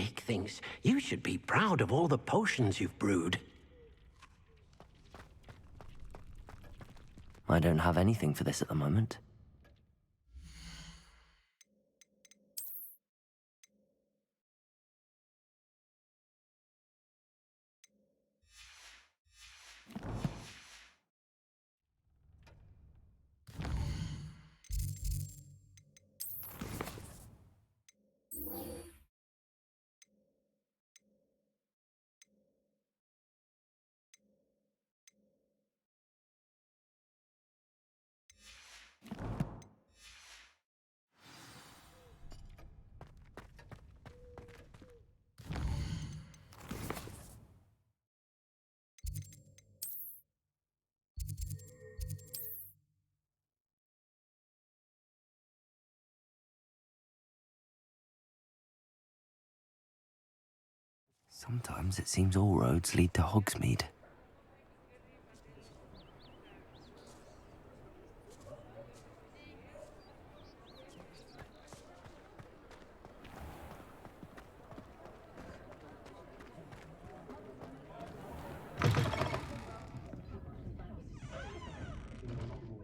make things. You should be proud of all the potions you've brewed. I don't have anything for this at the moment. Sometimes it seems all roads lead to Hogsmeade.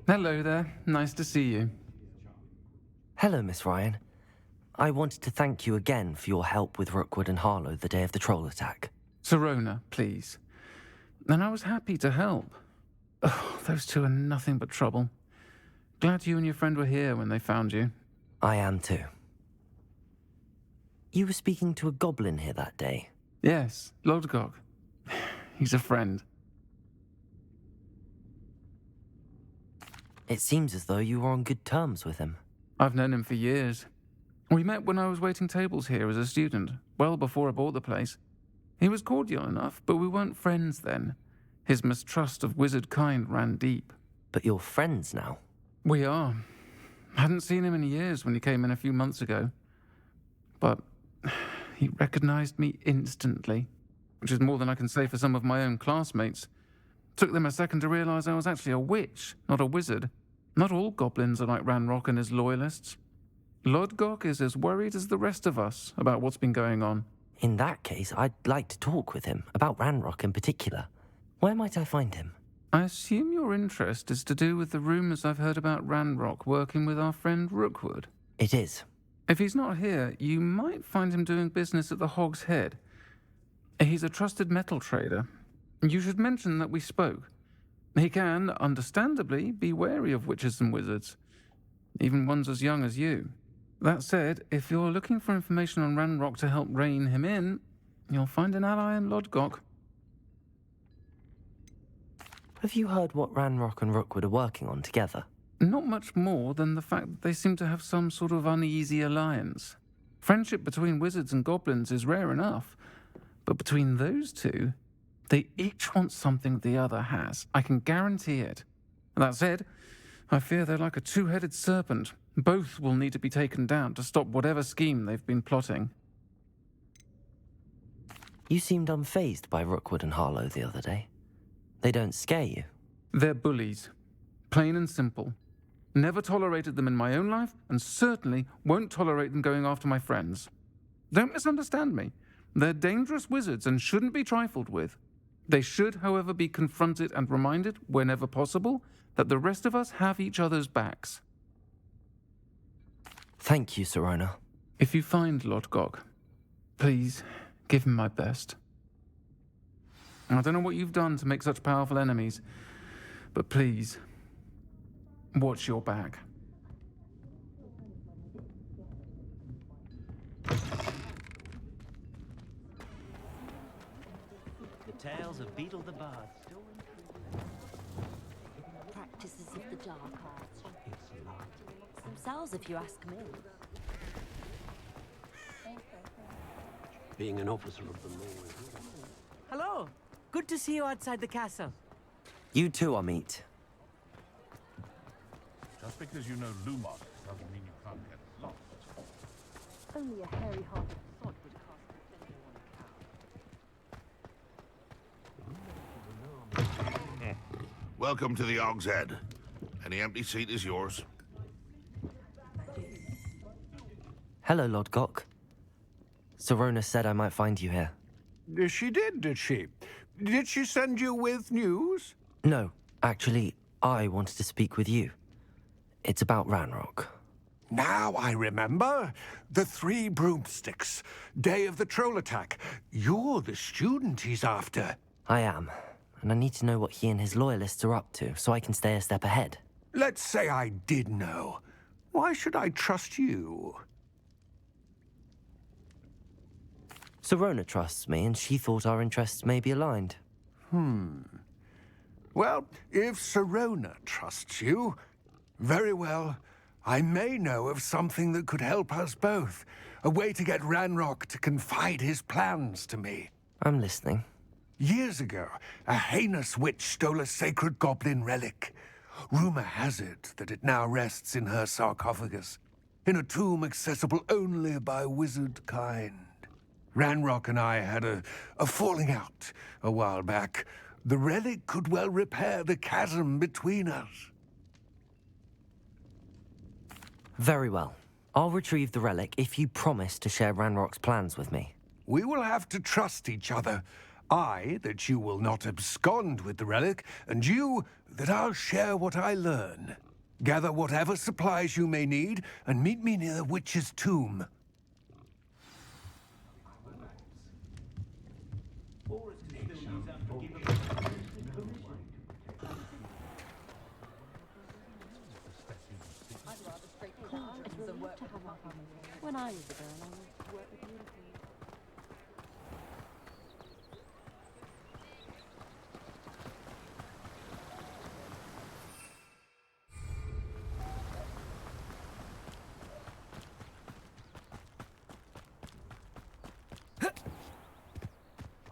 Hello there. Nice to see you. Hello, Miss Ryan. I wanted to thank you again for your help with Rookwood and Harlow the day of the troll attack. Sirona, please. And I was happy to help. Oh, those two are nothing but trouble. Glad you and your friend were here when they found you. I am too. You were speaking to a goblin here that day. Yes, Lodgok. He's a friend. It seems as though you were on good terms with him. I've known him for years. We met when I was waiting tables here as a student, well before I bought the place. He was cordial enough, but we weren't friends then. His mistrust of wizard kind ran deep. But you're friends now? We are. Hadn't seen him in years when he came in a few months ago. But he recognized me instantly, which is more than I can say for some of my own classmates. Took them a second to realize I was actually a witch, not a wizard. Not all goblins are like Ranrock and his loyalists. Lodgok is as worried as the rest of us about what's been going on. In that case, I'd like to talk with him, about Ranrock in particular. Where might I find him? I assume your interest is to do with the rumors I've heard about Ranrock working with our friend Rookwood. It is. If he's not here, you might find him doing business at the Hog's Head. He's a trusted metal trader. You should mention that we spoke. He can, understandably, be wary of witches and wizards, even ones as young as you. That said, if you're looking for information on Ranrock to help rein him in, you'll find an ally in Lodgok. Have you heard what Ranrock and Rookwood are working on together? Not much more than the fact that they seem to have some sort of uneasy alliance. Friendship between wizards and goblins is rare enough, but between those two, they each want something the other has. I can guarantee it. That said, I fear they're like a two-headed serpent. Both will need to be taken down to stop whatever scheme they've been plotting. You seemed unfazed by Rookwood and Harlow the other day. They don't scare you. They're bullies. Plain and simple. Never tolerated them in my own life, and certainly won't tolerate them going after my friends. Don't misunderstand me. They're dangerous wizards and shouldn't be trifled with. They should, however, be confronted and reminded, whenever possible, that the rest of us have each other's backs. Thank you, Sirona. If you find Lodgok, please give him my best. I don't know what you've done to make such powerful enemies, but please, watch your back. The tales of Beetle the Bard. Practices of the dark arts. Themselves, if you ask me. Being an officer of the law. Hello. Good to see you outside the castle. You too, Amit. Just because you know Lumos doesn't mean you can't get lost. Only a hairy-hearted sod would cast anyone. Welcome to the Hog's Head. Any empty seat is yours. Hello, Lodgok. Sorona said I might find you here. She did, did she? Did she send you with news? No, actually, I wanted to speak with you. It's about Ranrock. Now I remember. The 3 broomsticks. Day of the troll attack. You're the student he's after. I am, and I need to know what he and his loyalists are up to so I can stay a step ahead. Let's say I did know. Why should I trust you? Sorona trusts me, and she thought our interests may be aligned. Well, if Sorona trusts you, very well. I may know of something that could help us both. A way to get Ranrock to confide his plans to me. I'm listening. Years ago, a heinous witch stole a sacred goblin relic. Rumor has it that it now rests in her sarcophagus, in a tomb accessible only by wizard kind. Ranrock and I had a falling out a while back. The relic could well repair the chasm between us. Very well. I'll retrieve the relic if you promise to share Ranrock's plans with me. We will have to trust each other. I, that you will not abscond with the relic, and you, that I'll share what I learn. Gather whatever supplies you may need, and meet me near the witch's tomb. When I was a girl, I wanted to work with unicorns.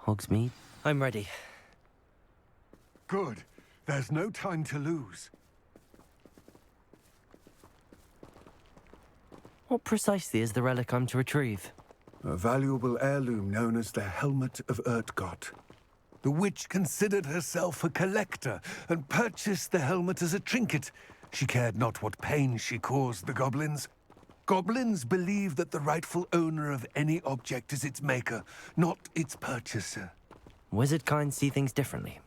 Hogsmeade? I'm ready. Good. There's no time to lose. What precisely is the relic I'm to retrieve? A valuable heirloom known as the Helmet of Urtgott. The witch considered herself a collector and purchased the helmet as a trinket. She cared not what pain she caused the goblins. Goblins believe that the rightful owner of any object is its maker, not its purchaser. Wizard kind see things differently.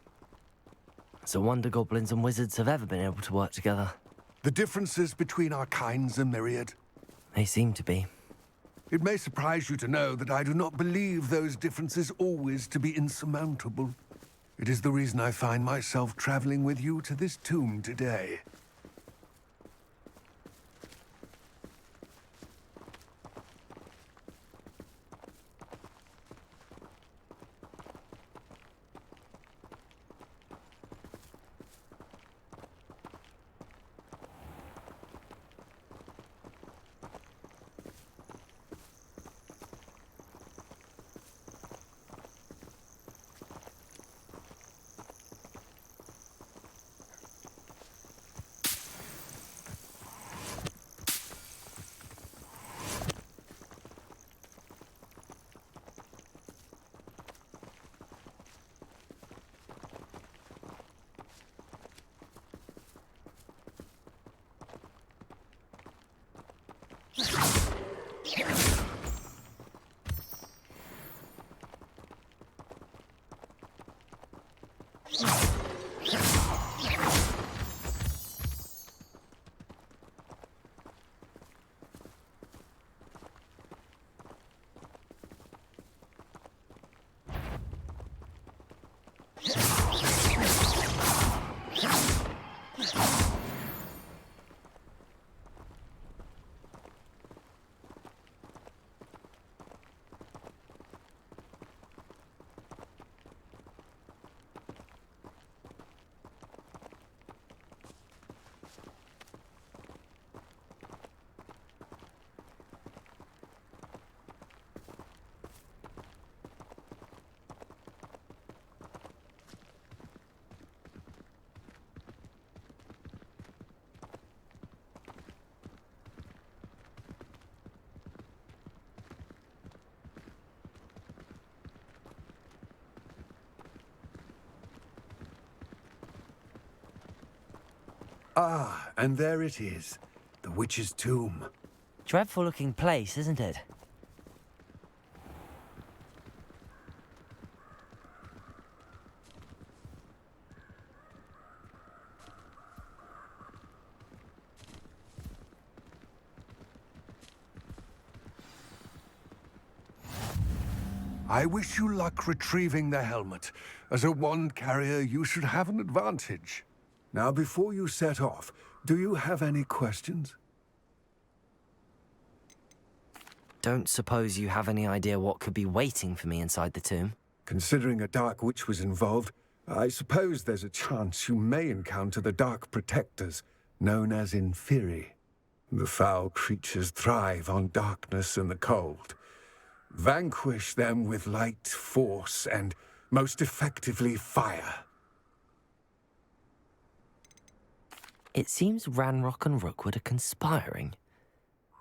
It's a wonder goblins and wizards have ever been able to work together. The differences between our kinds are myriad. They seem to be. It may surprise you to know that I do not believe those differences always to be insurmountable. It is the reason I find myself traveling with you to this tomb today. Ah, and there it is. The witch's tomb. Dreadful looking place, isn't it? I wish you luck retrieving the helmet. As a wand carrier, you should have an advantage. Now, before you set off, do you have any questions? Don't suppose you have any idea what could be waiting for me inside the tomb? Considering a Dark Witch was involved, I suppose there's a chance you may encounter the Dark Protectors, known as Inferi. The foul creatures thrive on darkness and the cold. Vanquish them with light, force, and, most effectively, fire. It seems Ranrock and Rookwood are conspiring.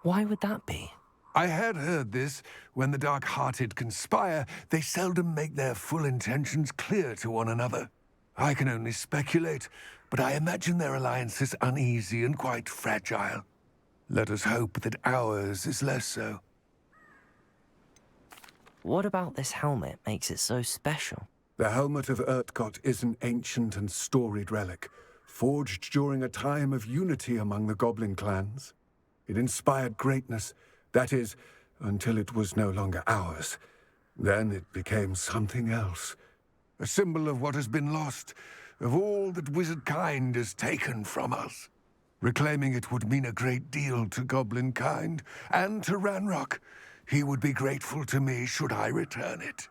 Why would that be? I had heard this. When the dark-hearted conspire, they seldom make their full intentions clear to one another. I can only speculate, but I imagine their alliance is uneasy and quite fragile. Let us hope that ours is less so. What about this helmet makes it so special? The helmet of Urtkot is an ancient and storied relic, forged during a time of unity among the goblin clans. It inspired greatness. That is, until it was no longer ours. Then it became something else. A symbol of what has been lost, of all that wizard kind has taken from us. Reclaiming it would mean a great deal to goblin kind, and to Ranrock. He would be grateful to me should I return it.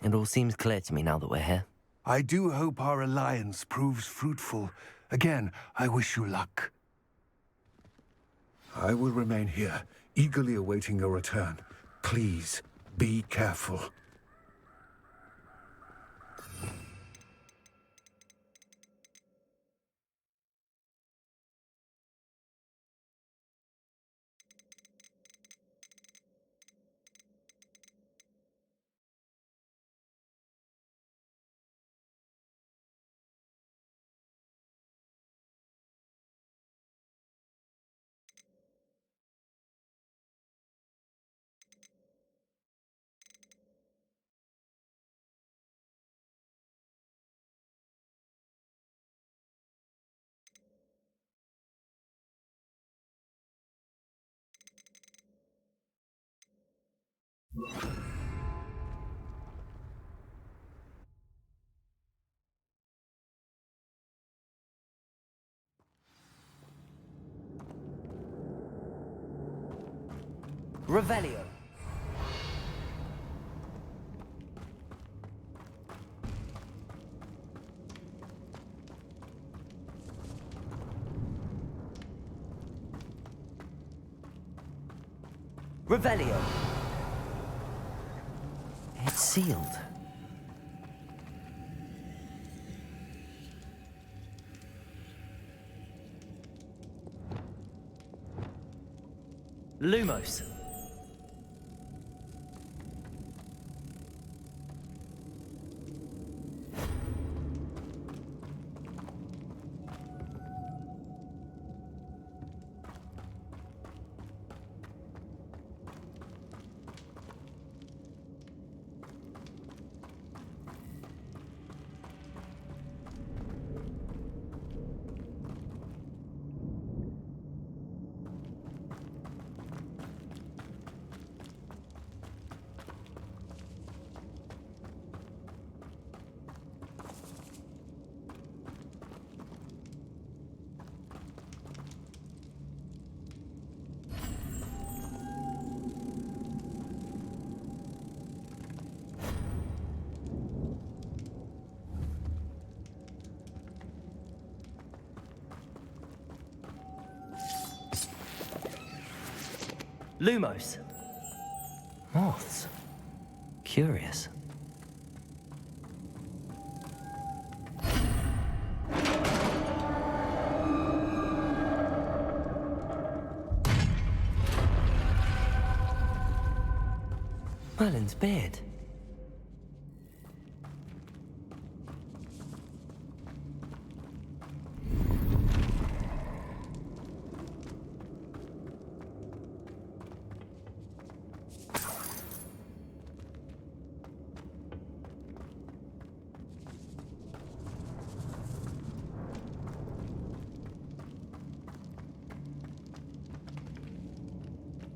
It all seems clear to me now that we're here. I do hope our alliance proves fruitful. Again, I wish you luck. I will remain here, eagerly awaiting your return. Please, be careful. Revelio. Revelio. It's sealed. Lumos. Lumos. Moths. Curious. Merlin's beard.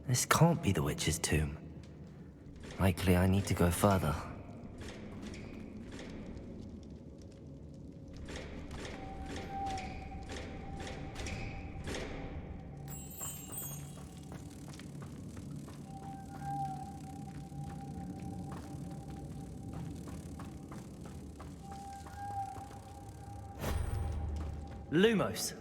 This can't be the witch's tomb. Likely I need to go further. Lumos.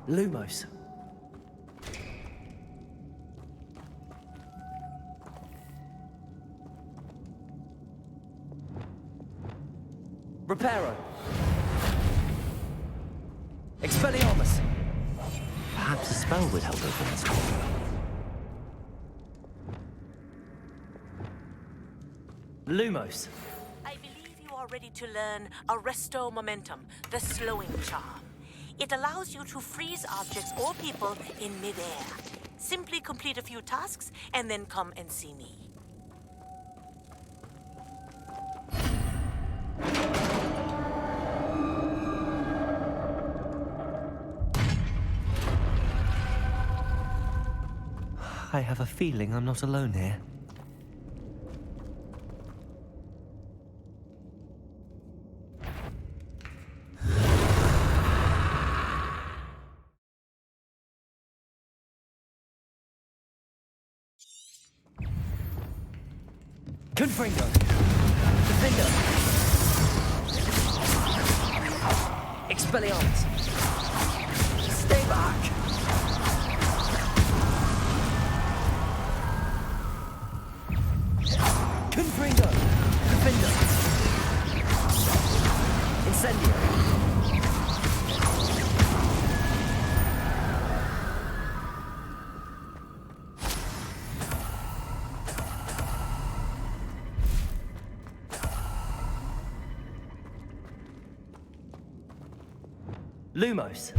Lumos. Reparo. Expelliarmus. Perhaps a spell would help open this door. Lumos. I believe you are ready to learn Arresto Momentum, the slowing charm. It allows you to freeze objects or people in midair. Simply complete a few tasks and then come and see me. I have a feeling I'm not alone here. Confringo! Defender! Expelliarmus! Stay back! Confringo! Defender! Incendio! Lumos.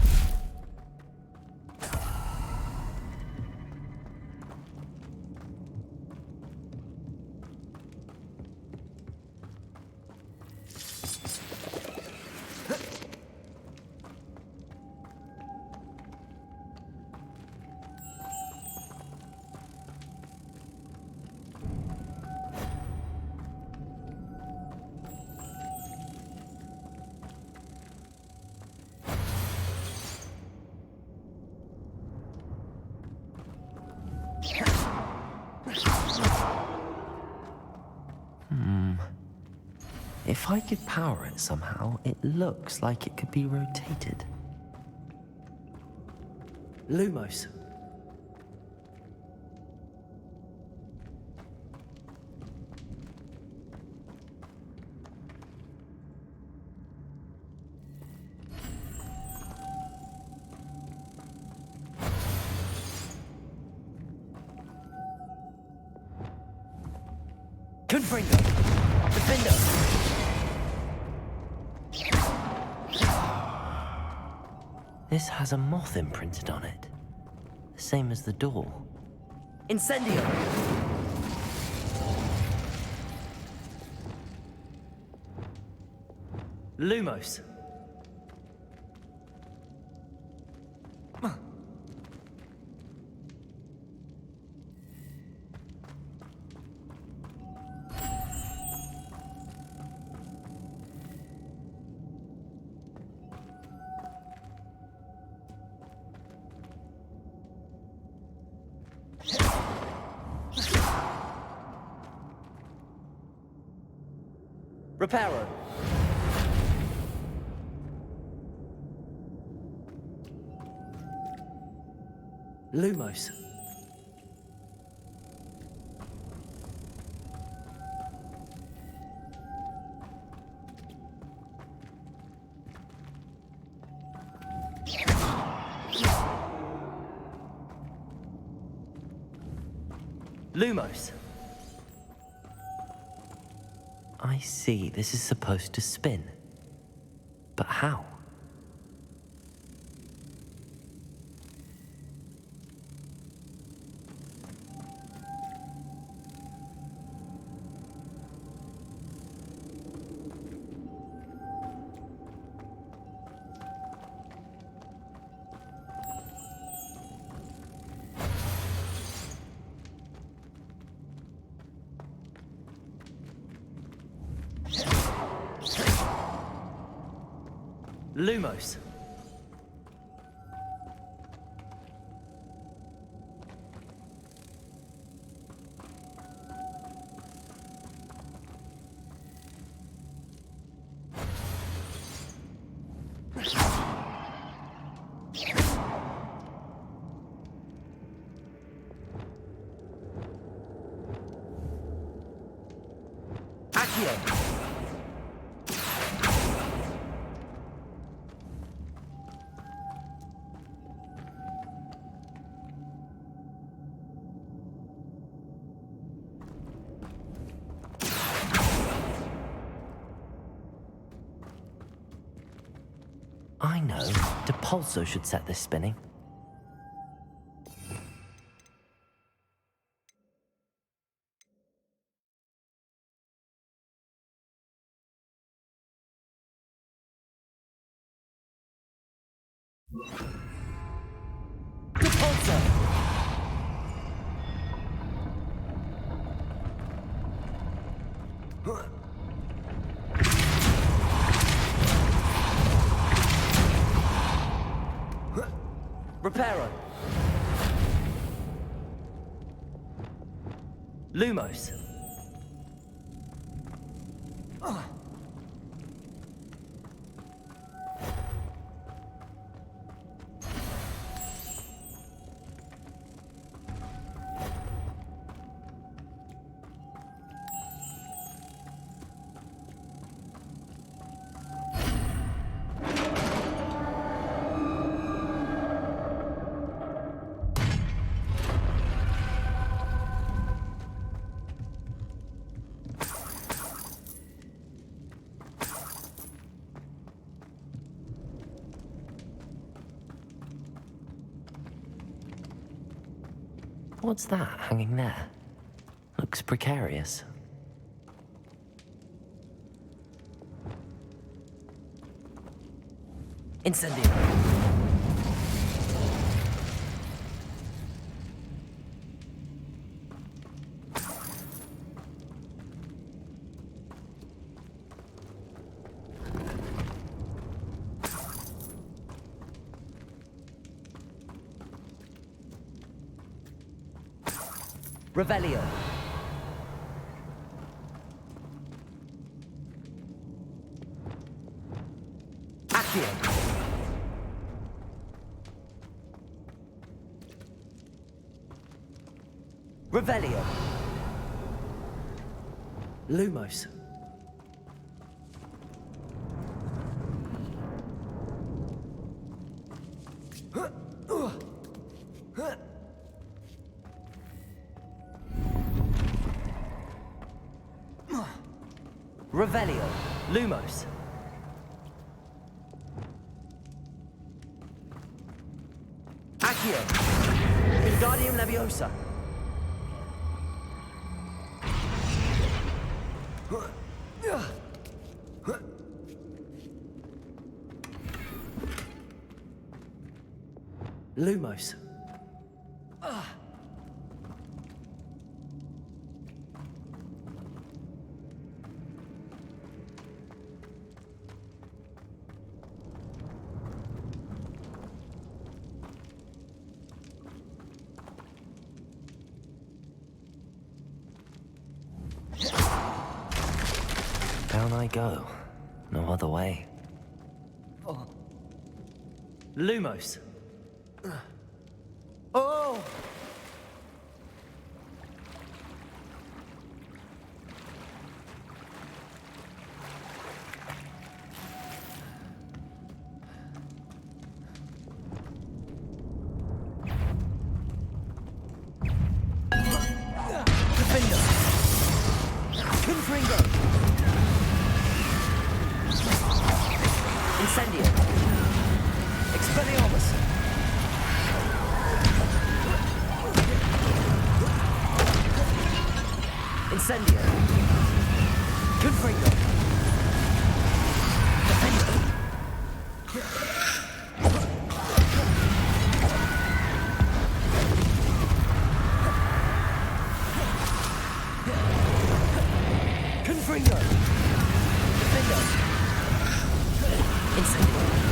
If I could power it somehow, it looks like it could be rotated. Lumos. Confringo. Defender. This has a moth imprinted on it. The same as the door. Incendio! Lumos. Reparo. Lumos. Lumos. I see, this is supposed to spin. But how? Lumos. I know. Depulso should set this spinning. Depulso! Reparo. Lumos. What's that hanging there? Looks precarious. Incendio. Revelio. Accio. Revelio. Lumos. Revelio. Lumos. Accio. Wingardium Leviosa. Lumos. Down I go. No other way. Lumos. Oh! Defender. Confringo. Incendio. Expelliarmus. Incendio. Confringo. Defender. Confringo. Defender. Incendio.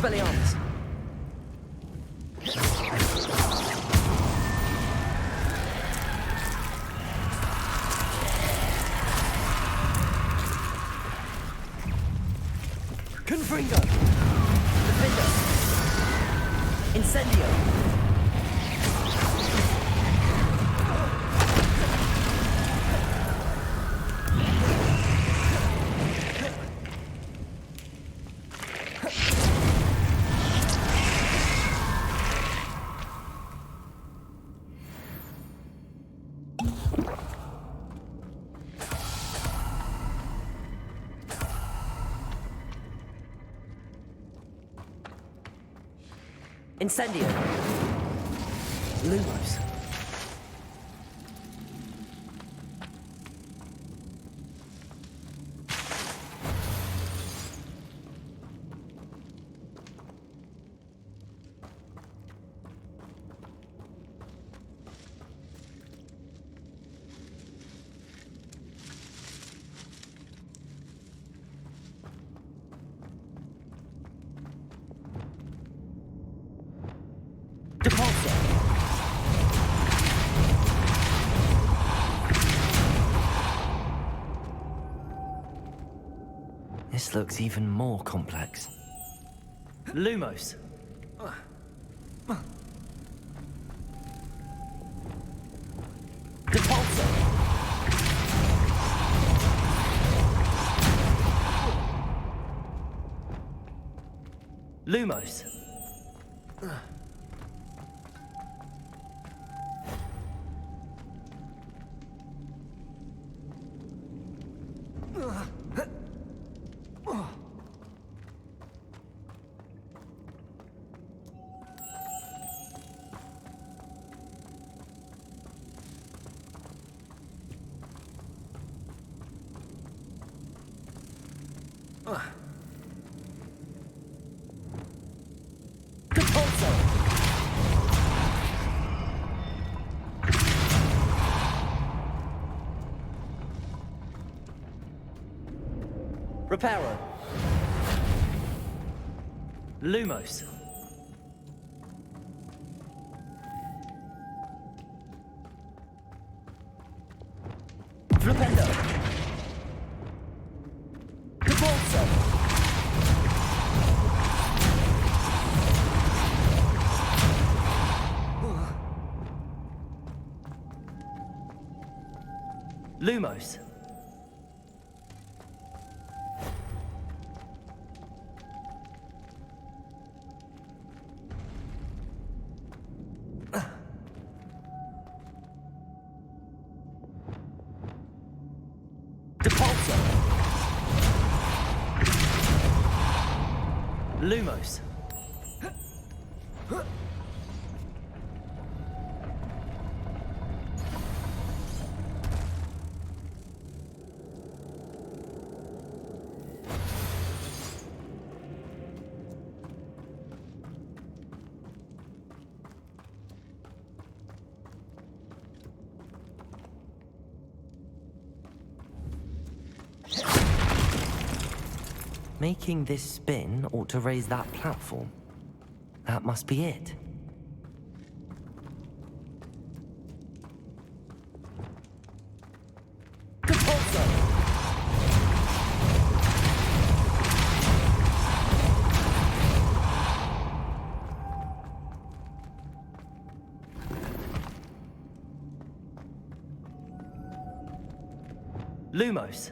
Expelliarmus! Confringo! Defender! Incendio! Incendio! Lumos! This looks even more complex. Lumos. Depulso. Lumos. Reparo. Lumos. Flipendo. Depulso. Lumos. Lumos. Making this spin ought to raise that platform. That must be it. Lumos.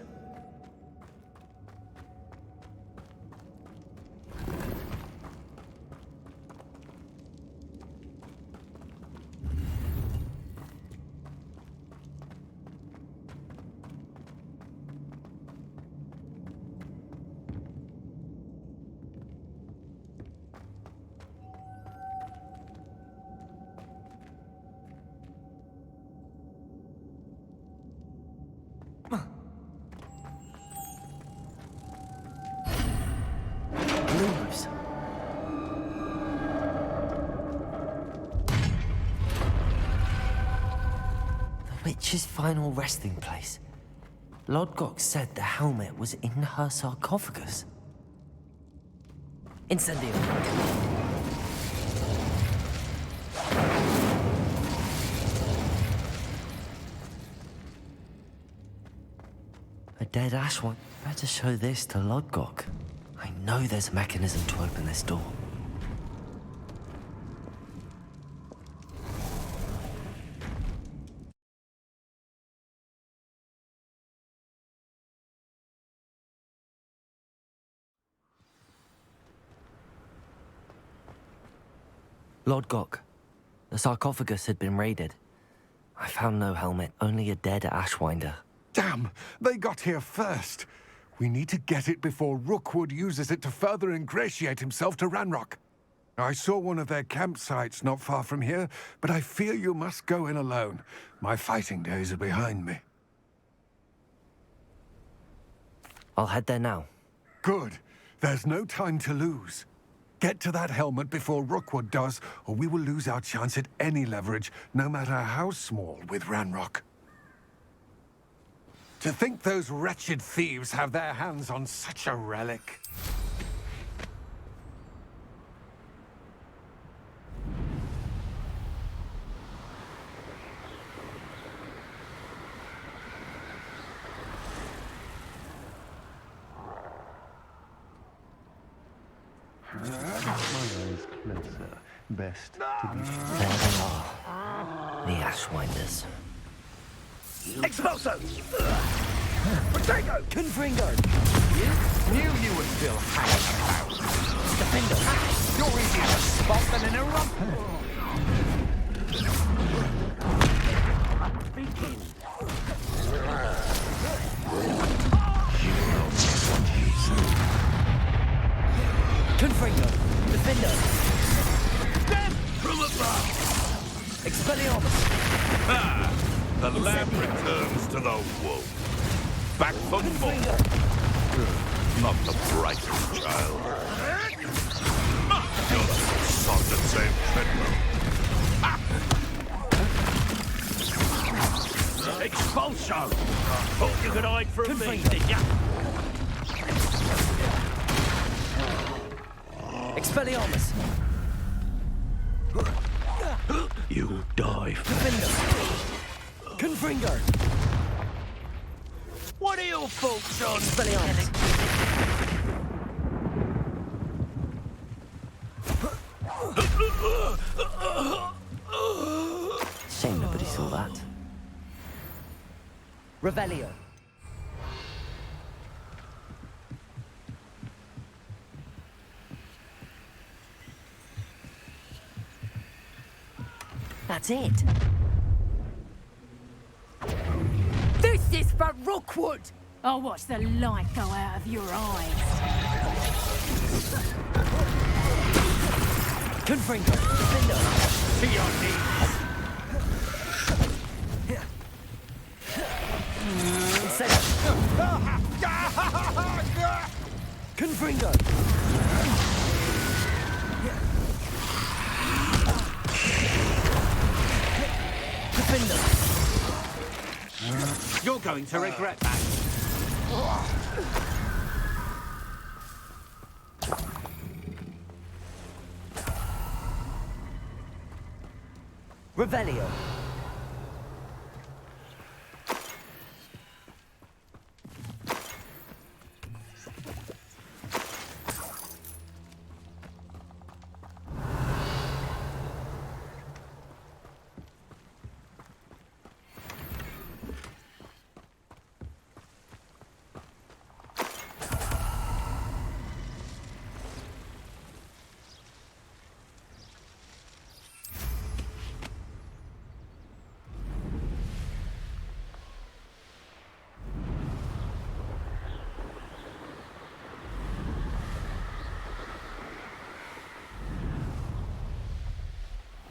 Lumos. The witch's final resting place. Lodgok said the helmet was in her sarcophagus. Incendio. A dead Ashwan. Better show this to Lodgok. I know there's a mechanism to open this door. Lodgok, the sarcophagus had been raided. I found no helmet, only a dead Ashwinder. Damn! They got here first. We need to get it before Rookwood uses it to further ingratiate himself to Ranrock. I saw one of their campsites not far from here, but I fear you must go in alone. My fighting days are behind me. I'll head there now. Good. There's no time to lose. Get to that helmet before Rookwood does, or we will lose our chance at any leverage, no matter how small, with Ranrock. To think those wretched thieves have their hands on such a relic. Best to be There they are. The Ashwinders. Expulso! Protego! Confringo! Knew you were still hanging about. Defender! You're easier to spot than in a rump. Begin. Confringo! Defender! From above! Expelliarmus! Ah! The lamb returns to the wolf. Back for more. Not the brightest child. You're the sod that saved Treadwell. Expulso! Thought you could hide from me, did ya? Expelliarmus! You'll die. Defender! Confringo! What are your thoughts on Expelliarmus! Shame nobody saw that. Revelio. That's it. This is for Rookwood! I'll watch the light go out of your eyes. Confringo. Defender. to your knees? Confringo. Defender. You're going to regret that. Revelio.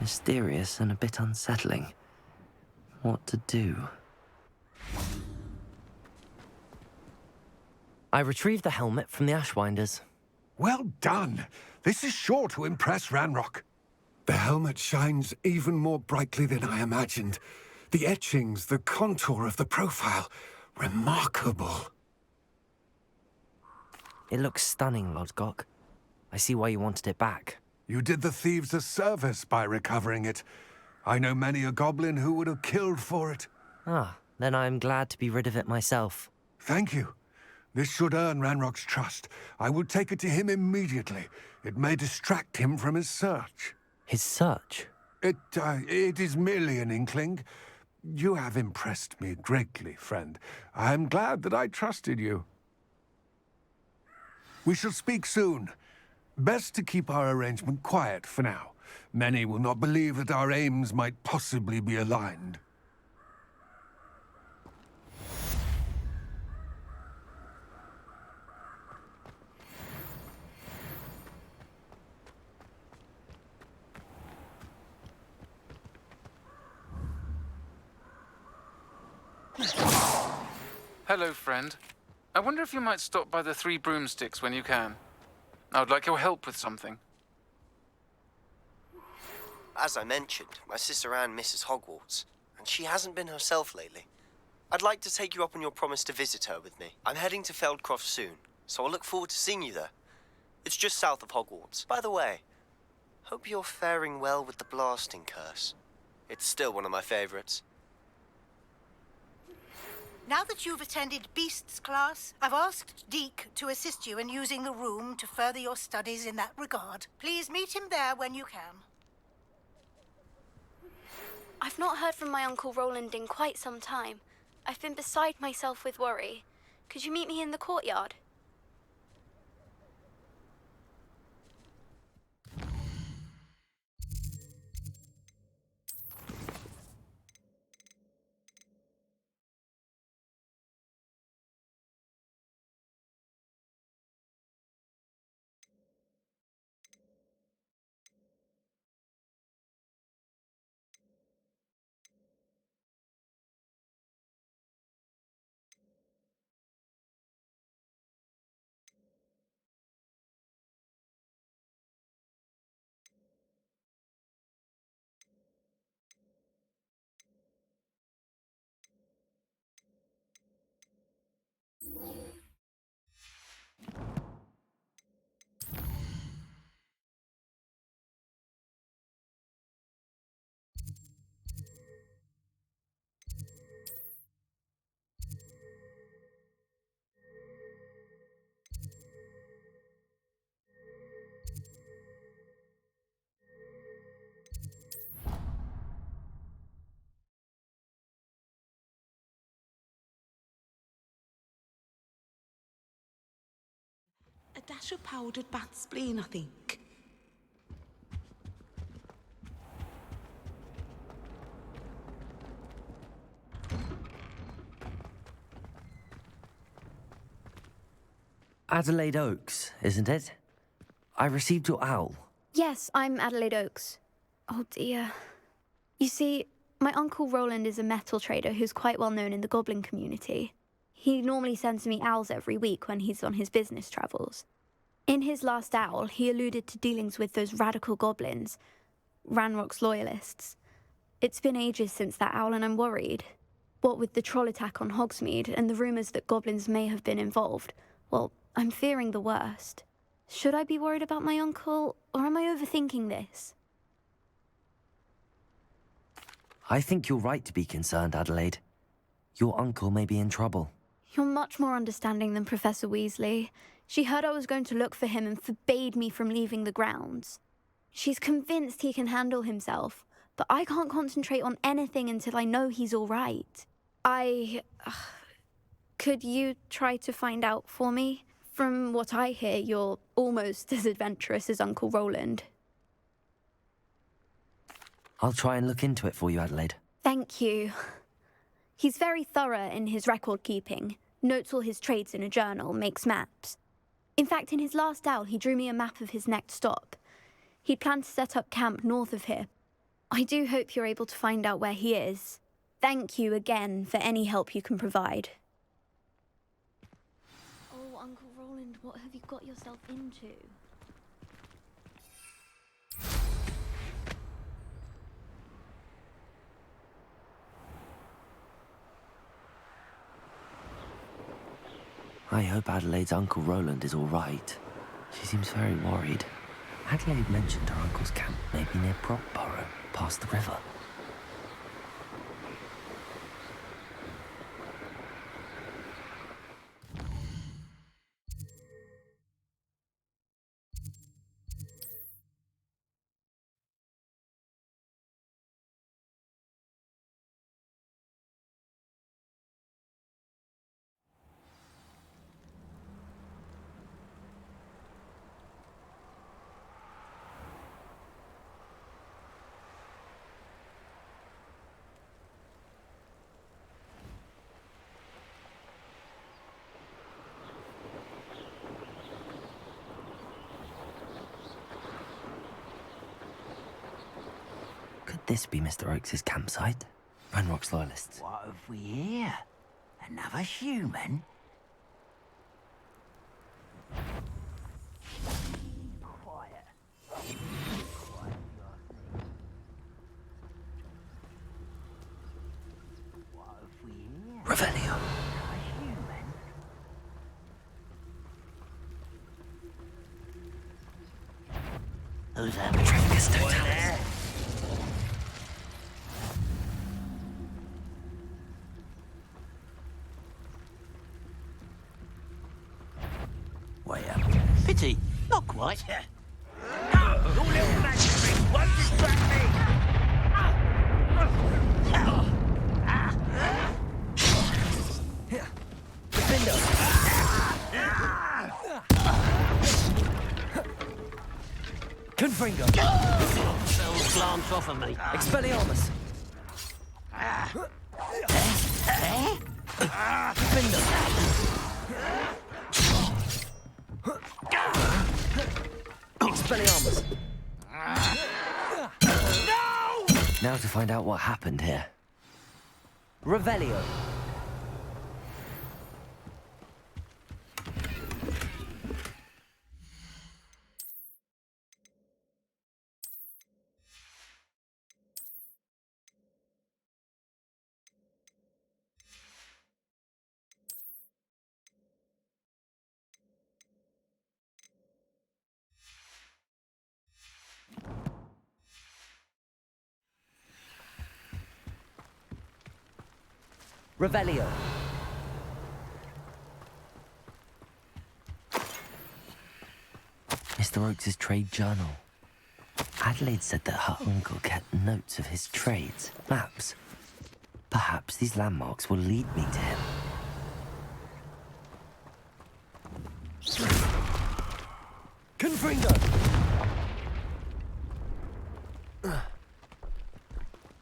Mysterious and a bit unsettling. What to do? I retrieved the helmet from the Ashwinders. Well done. This is sure to impress Ranrock. The helmet shines even more brightly than I imagined. The etchings, the contour of the profile, remarkable. It looks stunning, Lodgok. I see why you wanted it back. You did the thieves a service by recovering it. I know many a goblin who would have killed for it. Ah, then I'm glad to be rid of it myself. Thank you. This should earn Ranrock's trust. I will take it to him immediately. It may distract him from his search. His search? It is merely an inkling. You have impressed me greatly, friend. I am glad that I trusted you. We shall speak soon. Best to keep our arrangement quiet for now. Many will not believe that our aims might possibly be aligned. Hello, friend. I wonder if you might stop by the Three Broomsticks when you can. I would like your help with something. As I mentioned, my sister Anne misses Hogwarts, and she hasn't been herself lately. I'd like to take you up on your promise to visit her with me. I'm heading to Feldcroft soon, so I'll look forward to seeing you there. It's just south of Hogwarts. By the way, hope you're faring well with the blasting curse. It's still one of my favorites. Now that you've attended Beasts class, I've asked Deke to assist you in using the room to further your studies in that regard. Please meet him there when you can. I've not heard from my Uncle Roland in quite some time. I've been beside myself with worry. Could you meet me in the courtyard? A dash of powdered bat spleen, I think. Adelaide Oaks, isn't it? I received your owl. Yes, I'm Adelaide Oaks. Oh dear. You see, my Uncle Roland is a metal trader who's quite well known in the goblin community. He normally sends me owls every week when he's on his business travels. In his last owl, he alluded to dealings with those radical goblins, Ranrock's loyalists. It's been ages since that owl and I'm worried. What with the troll attack on Hogsmeade and the rumours that goblins may have been involved, well, I'm fearing the worst. Should I be worried about my uncle, or am I overthinking this? I think you're right to be concerned, Adelaide. Your uncle may be in trouble. You're much more understanding than Professor Weasley. She heard I was going to look for him and forbade me from leaving the grounds. She's convinced he can handle himself, but I can't concentrate on anything until I know he's all right. Could you try to find out for me? From what I hear, you're almost as adventurous as Uncle Roland. I'll try and look into it for you, Adelaide. Thank you. He's very thorough in his record keeping, notes all his trades in a journal, makes maps. In fact, in his last owl, he drew me a map of his next stop. He'd planned to set up camp north of here. I do hope you're able to find out where he is. Thank you again for any help you can provide. Oh, Uncle Roland, what have you got yourself into? I hope Adelaide's Uncle Roland is all right. She seems very worried. Adelaide mentioned her uncle's camp may be near Brockborough, past the river. Could this be Mr. Oakes' campsite? Ranrock's loyalists. What have we here? Another human? Quiet. What have we here? Revelio. Another human? Who's that? Trancus Boy Totalis. there? Way up. Pity, not quite. Your little magic trick won't distract me. Confringo. They'll glance off of me. Expelliarmus. Expelliarmus. No! Now to find out what happened here. Revelio. Revelio. Mr. Oakes' trade journal. Adelaide said that her uncle kept notes of his trades, maps. Perhaps these landmarks will lead me to him. Confringo!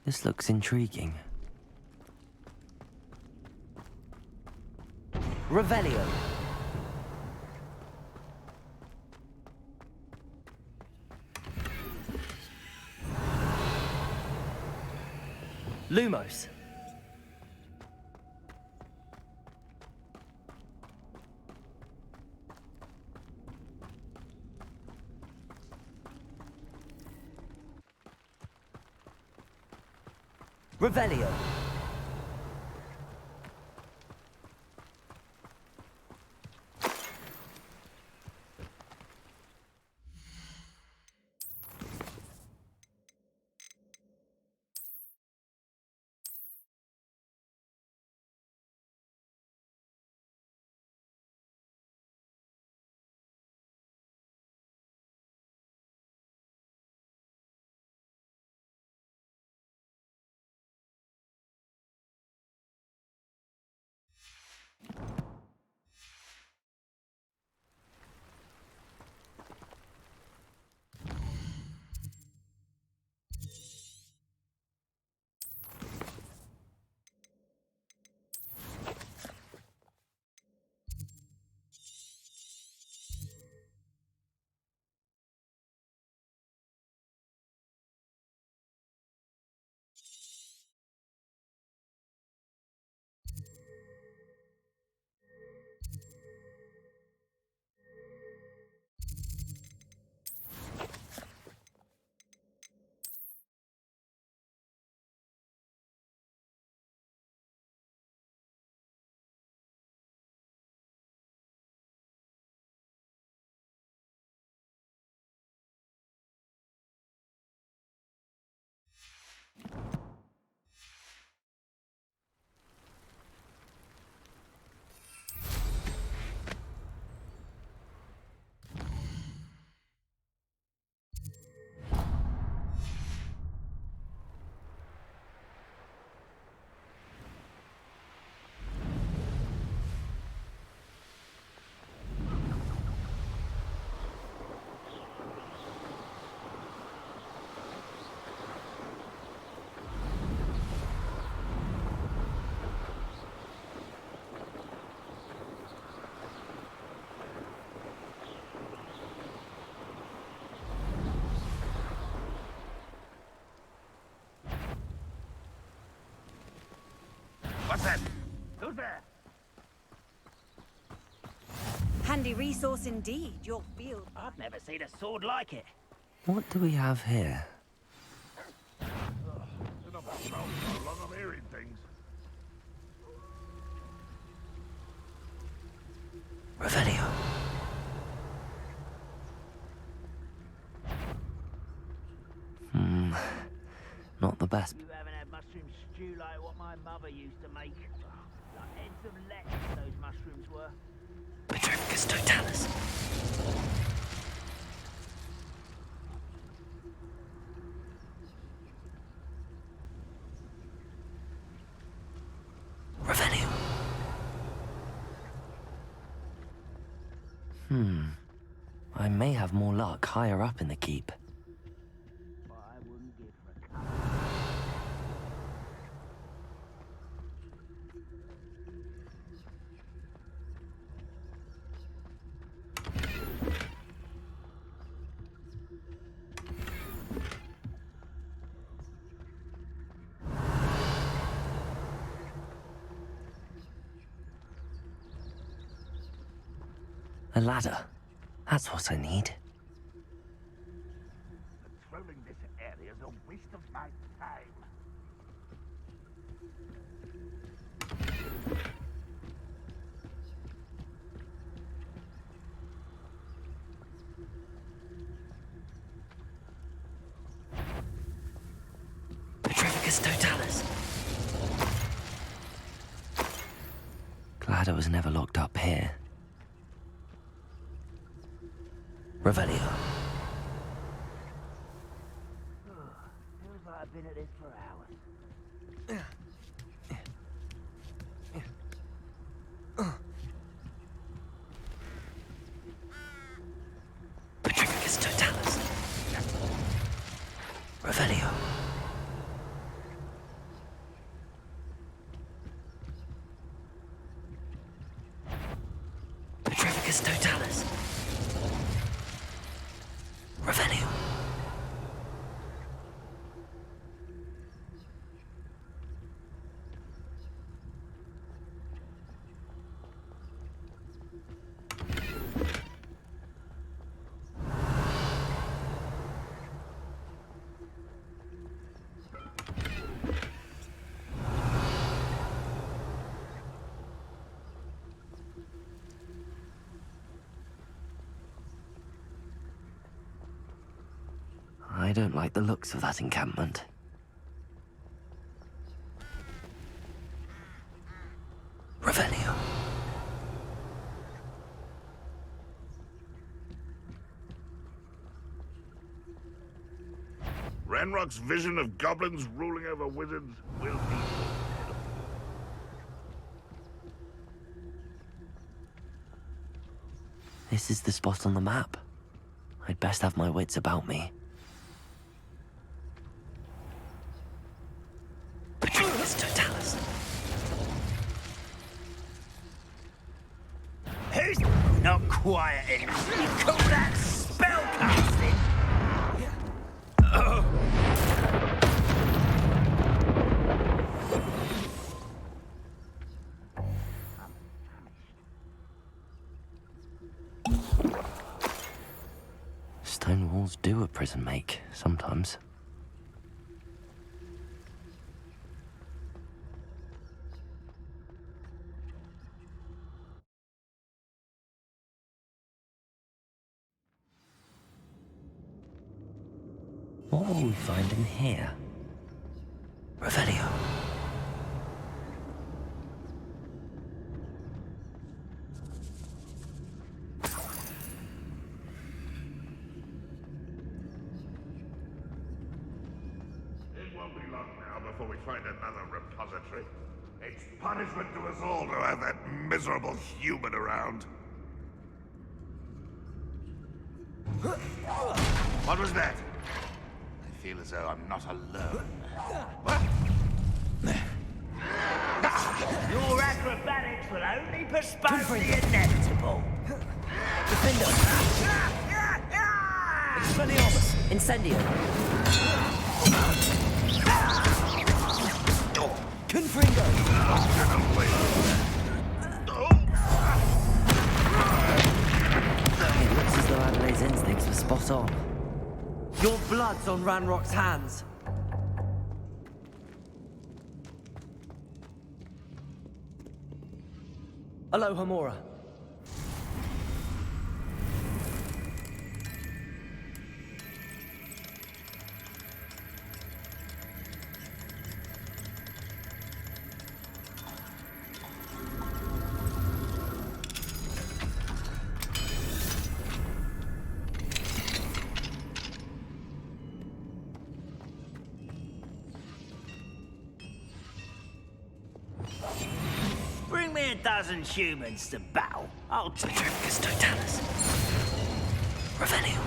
This looks intriguing. Revelio. Lumos. Revelio. then? Who's there? Handy resource indeed, your field. I've never seen a sword like it. What do we have here? I'm hearing things. Revelio. Not the best. You haven't had mushroom stew like what my mother used to make. Like heads of lettuce those mushrooms were. Petrificus totalis. Revelio. I may have more luck higher up in the keep. But I wouldn't give for a cup. A ladder. That's what I need. Patrolling this area is a waste of my time. Petrificus totalis. Glad I was never locked up here. Revelio. Feels like I've been at this for hours. Petrificus totalis. Revelio. Petrificus totalis. Revelio. I don't like the looks of that encampment. Revelio. Ranrock's vision of goblins ruling over wizards will be fulfilled. This is the spot on the map. I'd best have my wits about me. Petrificus totalis. Who's not quiet enough? You call that spellcasting? Stone walls do a prison make, sometimes. What will we find in here? Revelio. It won't be long now before we find another repository. It's punishment to us all to have that miserable human around. What was that? I feel as though I'm not alone. Your acrobatics will only postpone the inevitable. Defender. Expelliarmus. Incendio. Confringo! It looks as though Adelaide's instincts were spot on. Your blood's on Ranrock's hands. Aloha Mora. Bring me a dozen humans to battle. I'll take Petrificus totalis. Revelio.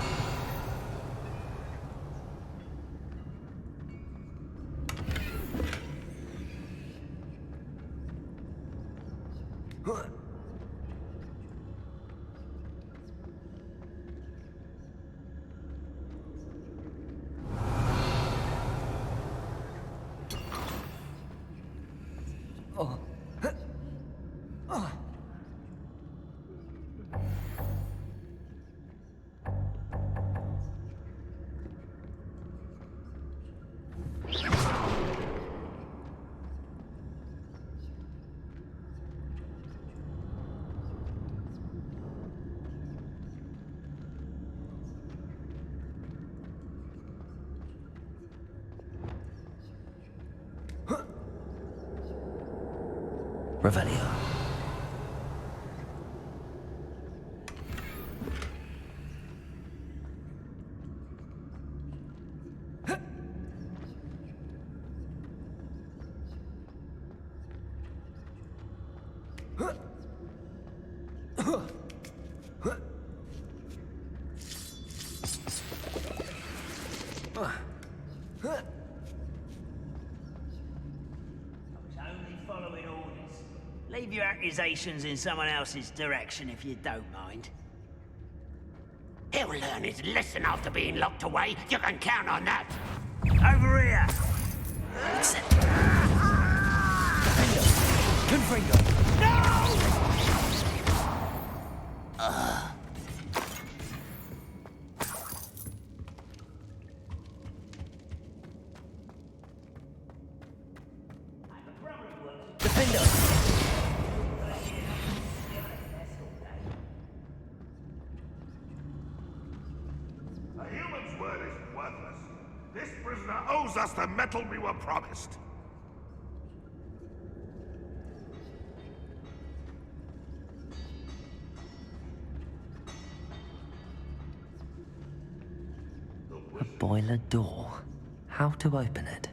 Revelio. following orders. Leave your accusations in someone else's direction if you don't mind. He'll learn his lesson after being locked away. You can count on that. Over here. Confringo. No! A human's word is worthless. This prisoner owes us the metal we were promised. A boiler door. How to open it?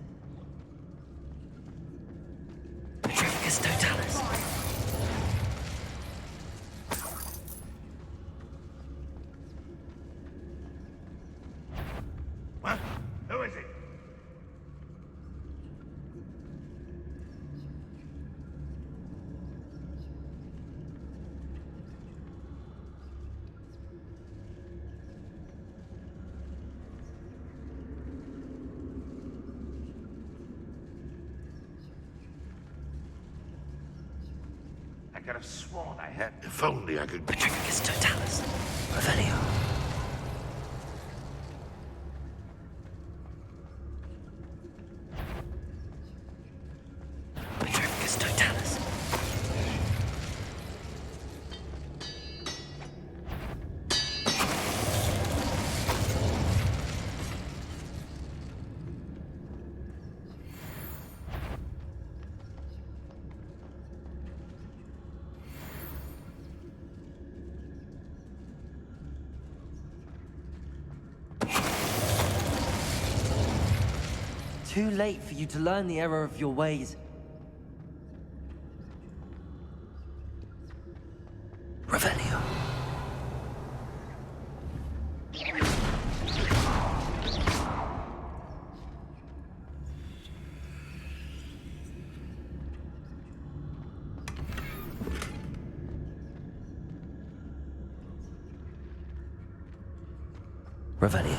Petrificus totalis. What? Who is it? I could have sworn I had. If only I could. Petrificus totalis. Revelio. Petrificus totalis. Too late for you to learn the error of your ways. Revelio. Revelio.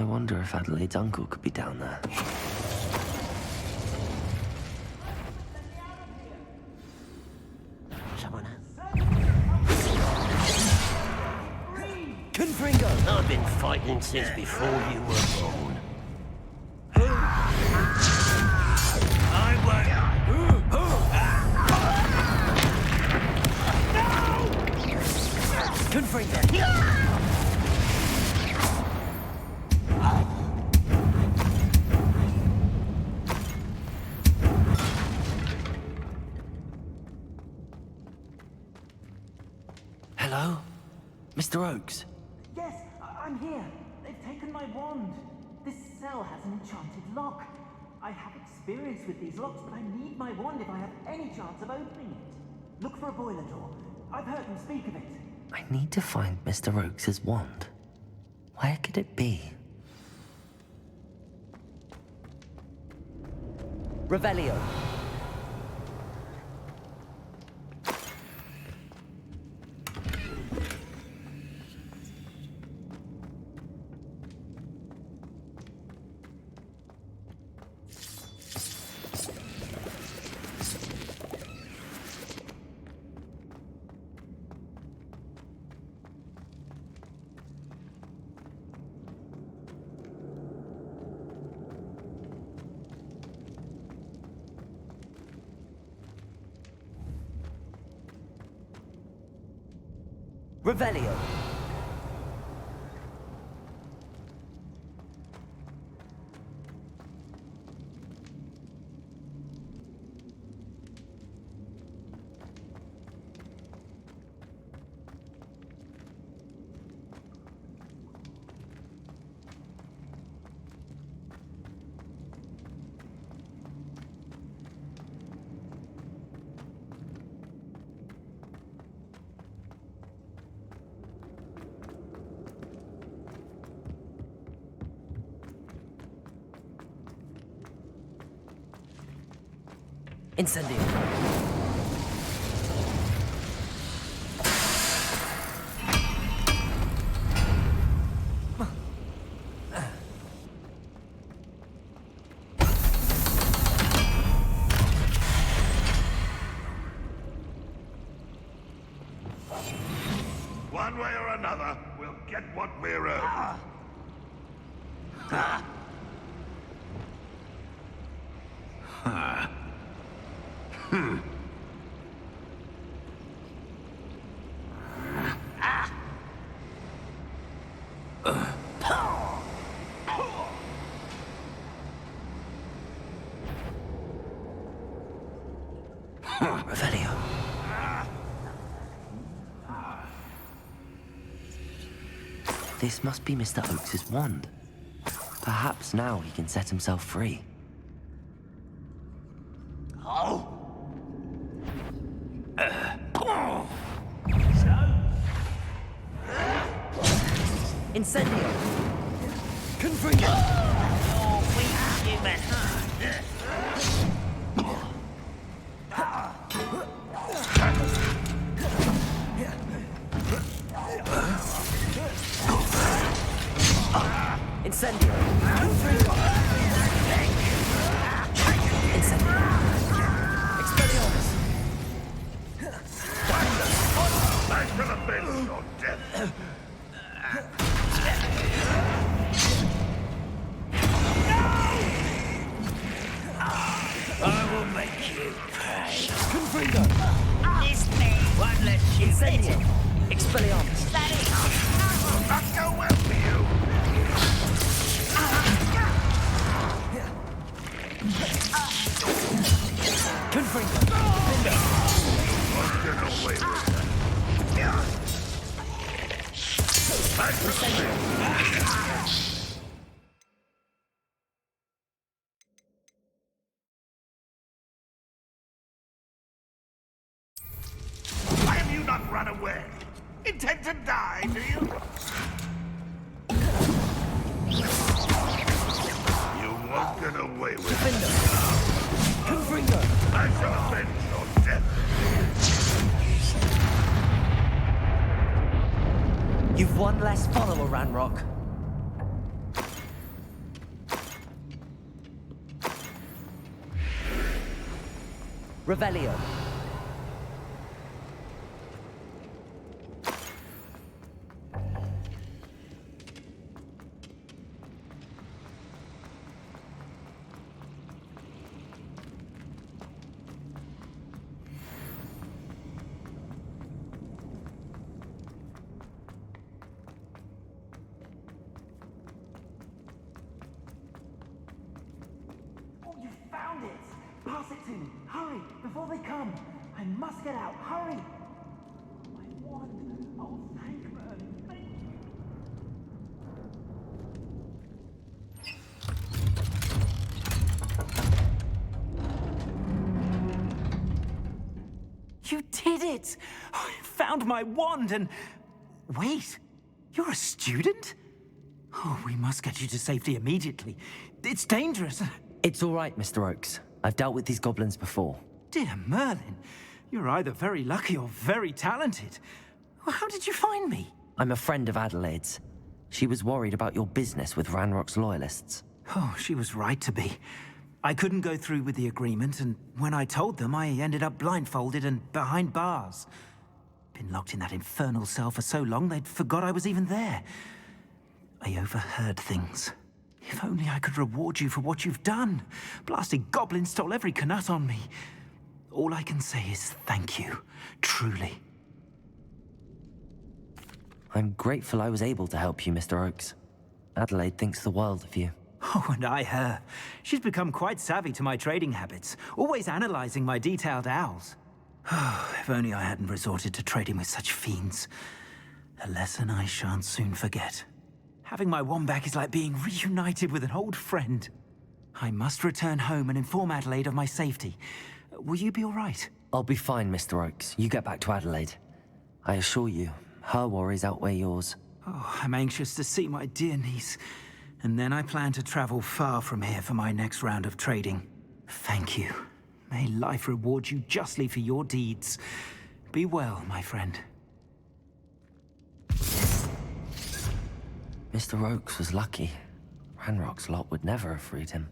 wonder if Adelaide's uncle could be down there. Someone else. Confringo! I've been fighting since before you were born. I won't. Confringo! Hello? Mr. Oakes? Yes, I'm here. They've taken my wand. This cell has an enchanted lock. I have experience with these locks, but I need my wand if I have any chance of opening it. Look for a boiler door. I've heard them speak of it. I need to find Mr. Oakes' wand. Where could it be? Revelio. Revelio. Incendio. One way or another, we'll get what we're owed. Revelio. This must be Mr. Oakes' wand. Perhaps now he can set himself free. Oh. Incendio. Confringo. Oh, weak human. Incendio. Confringo. Incendio. Expelliarmus. Back to the bench or death. I will make you pay. Confringo. This thing won't let you Incendio. hit it. Expelliarmus. That is Not go well for you. Confringo. Won't get away with that. Back to the bench. Why have you not run away? Intend to die, do you? You won't get away with it. Confringo. Back to the bench or death. You've one less follower, Ranrock. Revelio. Oh, you found it! Pass it to me! Hurry! Before they come! I must get out! Hurry! My wand! Oh, thank Merlin! Thank you! Did it! I found my wand and... Wait! You're a student? Oh, we must get you to safety immediately. It's dangerous. It's all right, Mr. Oakes. I've dealt with these goblins before. Dear Merlin, you're either very lucky or very talented. Well, how did you find me? I'm a friend of Adelaide's. She was worried about your business with Ranrock's loyalists. Oh, she was right to be. I couldn't go through with the agreement, and when I told them, I ended up blindfolded and behind bars. Been locked in that infernal cell for so long, they'd forgot I was even there. I overheard things. If only I could reward you for what you've done. Blasted goblins stole every canut on me. All I can say is thank you, truly. I'm grateful I was able to help you, Mr. Oakes. Adelaide thinks the world of you. Oh, and I her. She's become quite savvy to my trading habits, always analyzing my detailed owls. Oh, if only I hadn't resorted to trading with such fiends. A lesson I shan't soon forget. Having my wand back is like being reunited with an old friend. I must return home and inform Adelaide of my safety. Will you be all right? I'll be fine, Mr. Oakes. You get back to Adelaide. I assure you, her worries outweigh yours. Oh, I'm anxious to see my dear niece. And then I plan to travel far from here for my next round of trading. Thank you. May life reward you justly for your deeds. Be well, my friend. Mr. Oakes was lucky. Ranrock's lot would never have freed him.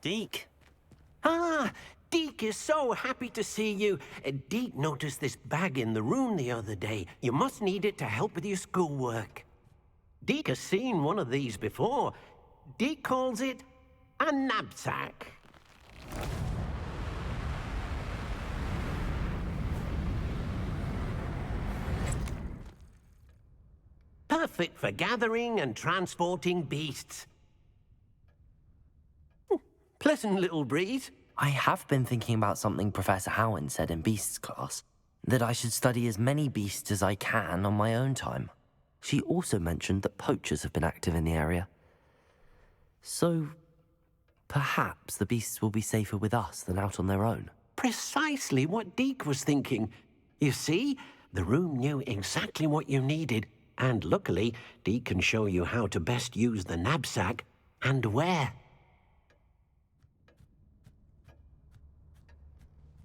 Deke. Ah, Deke is so happy to see you. Deke noticed this bag in the room the other day. You must need it to help with your schoolwork. Deke has seen one of these before. Deke calls it a knapsack. Perfect for gathering and transporting beasts. Pleasant little breeze. I have been thinking about something Professor Howen said in Beasts class, that I should study as many beasts as I can on my own time. She also mentioned that poachers have been active in the area. So, perhaps the beasts will be safer with us than out on their own. Precisely what Deke was thinking. You see, the room knew exactly what you needed, and luckily, Deke can show you how to best use the knapsack and where.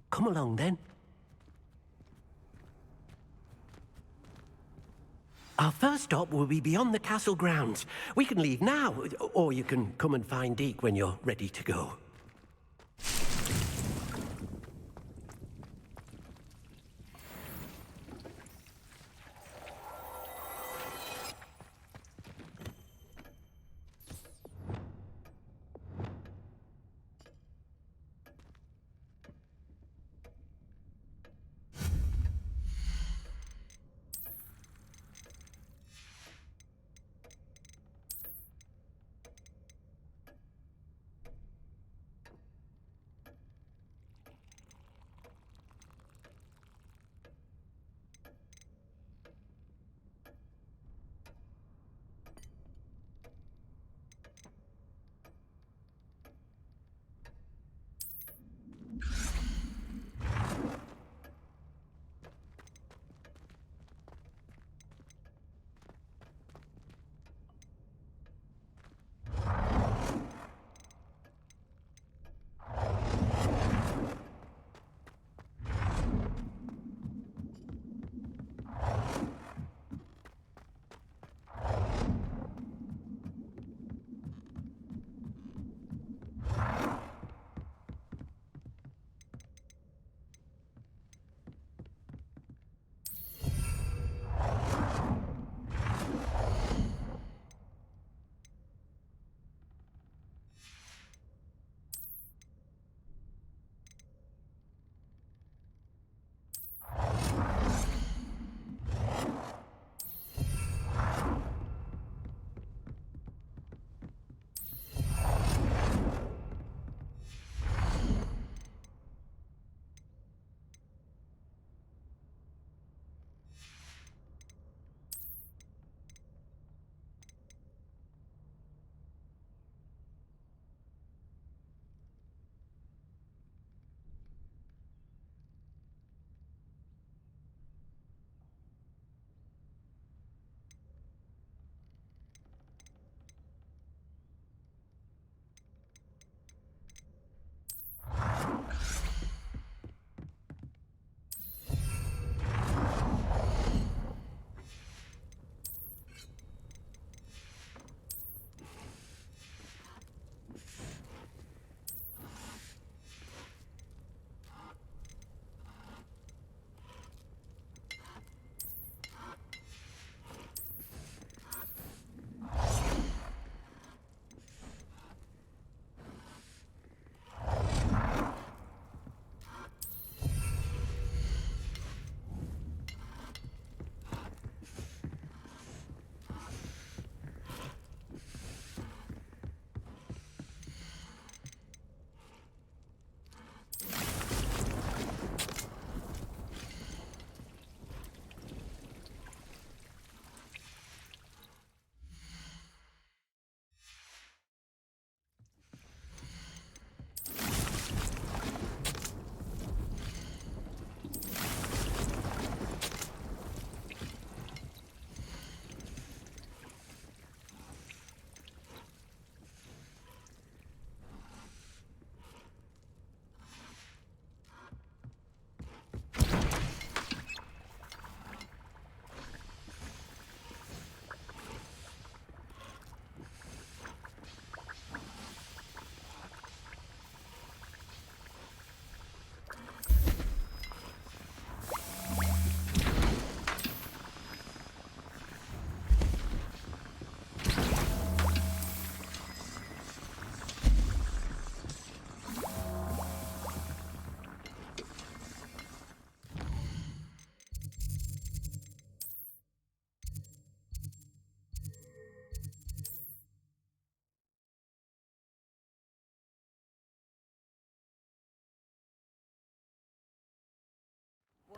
Come along, then. Our first stop will be beyond the castle grounds. We can leave now, or you can come and find Deke when you're ready to go.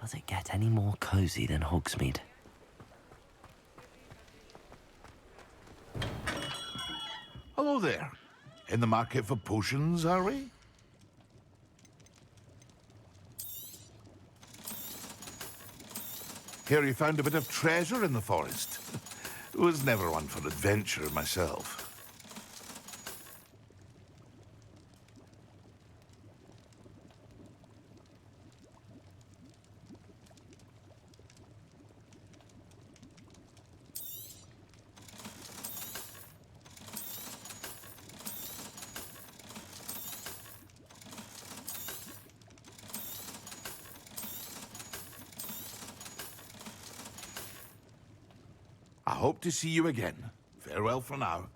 Does it get any more cozy than Hogsmeade? Hello there. In the market for potions, are we? Hear you found a bit of treasure in the forest. Was never one for adventure myself. I hope to see you again. Farewell for now.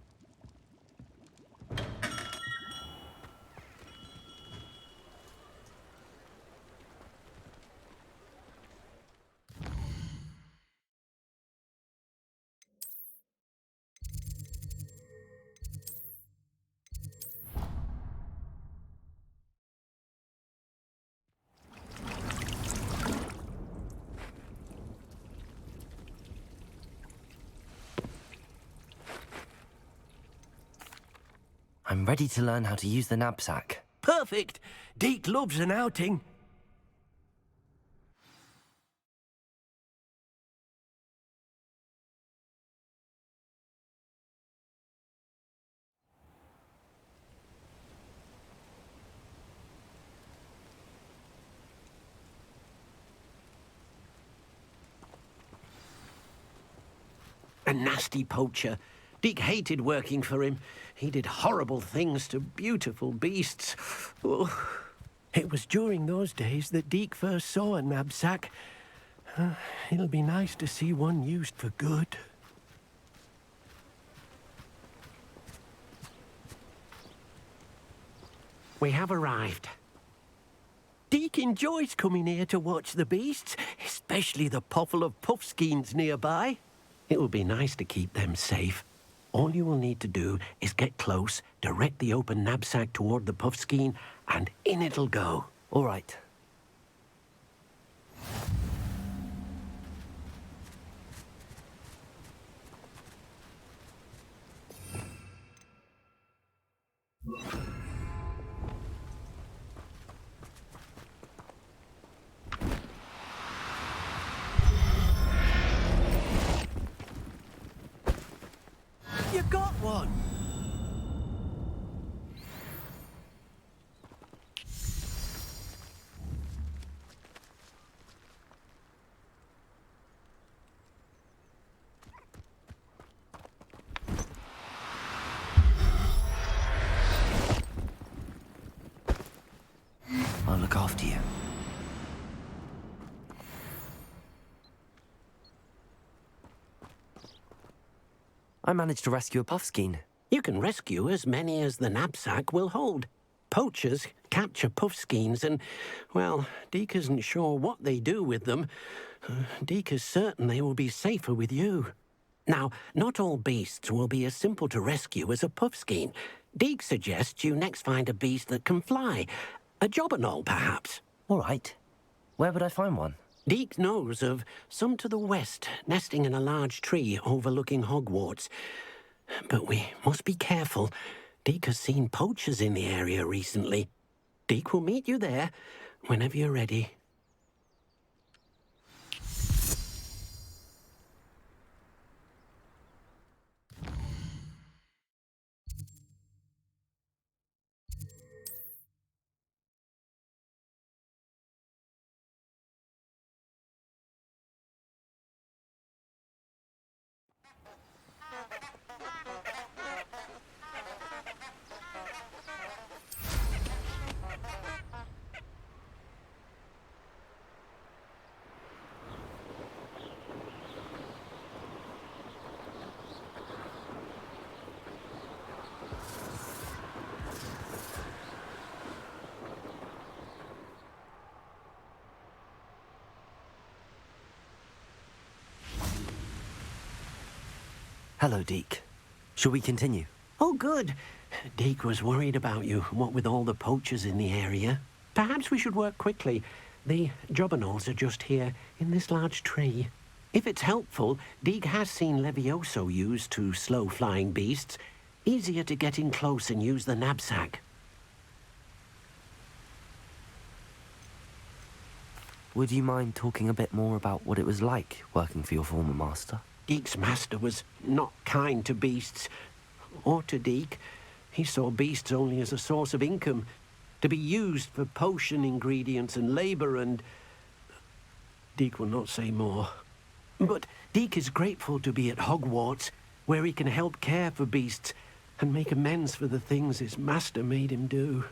I'm ready to learn how to use the knapsack. Perfect! Deke loves an outing. A nasty poacher. Deke hated working for him. He did horrible things to beautiful beasts. Oh. It was during those days that Deke first saw a knapsack. It'll be nice to see one used for good. We have arrived. Deke enjoys coming here to watch the beasts, especially the potful of puffskeins nearby. It will be nice to keep them safe. All you will need to do is get close, direct the open knapsack toward the puffskein, and in it'll go. All right. You got one! I'll look after you. I managed to rescue a puffskein. You can rescue as many as the knapsack will hold. Poachers capture puffskeins and, well, Deke isn't sure what they do with them. Deke is certain they will be safer with you. Now, not all beasts will be as simple to rescue as a puffskein. Deke suggests you next find a beast that can fly. A jobberknoll, perhaps. All right. Where would I find one? Deke knows of some to the west, nesting in a large tree overlooking Hogwarts. But we must be careful. Deke has seen poachers in the area recently. Deke will meet you there whenever you're ready. Hello, Deke. Shall we continue? Oh, good. Deke was worried about you, what with all the poachers in the area. Perhaps we should work quickly. The jobberknolls are just here, in this large tree. If it's helpful, Deeg has seen Levioso used to slow flying beasts. Easier to get in close and use the knapsack. Would you mind talking a bit more about what it was like working for your former master? Deek's master was not kind to beasts, or to Deek. He saw beasts only as a source of income, to be used for potion ingredients and labor, and Deek will not say more. But Deek is grateful to be at Hogwarts, where he can help care for beasts and make amends for the things his master made him do.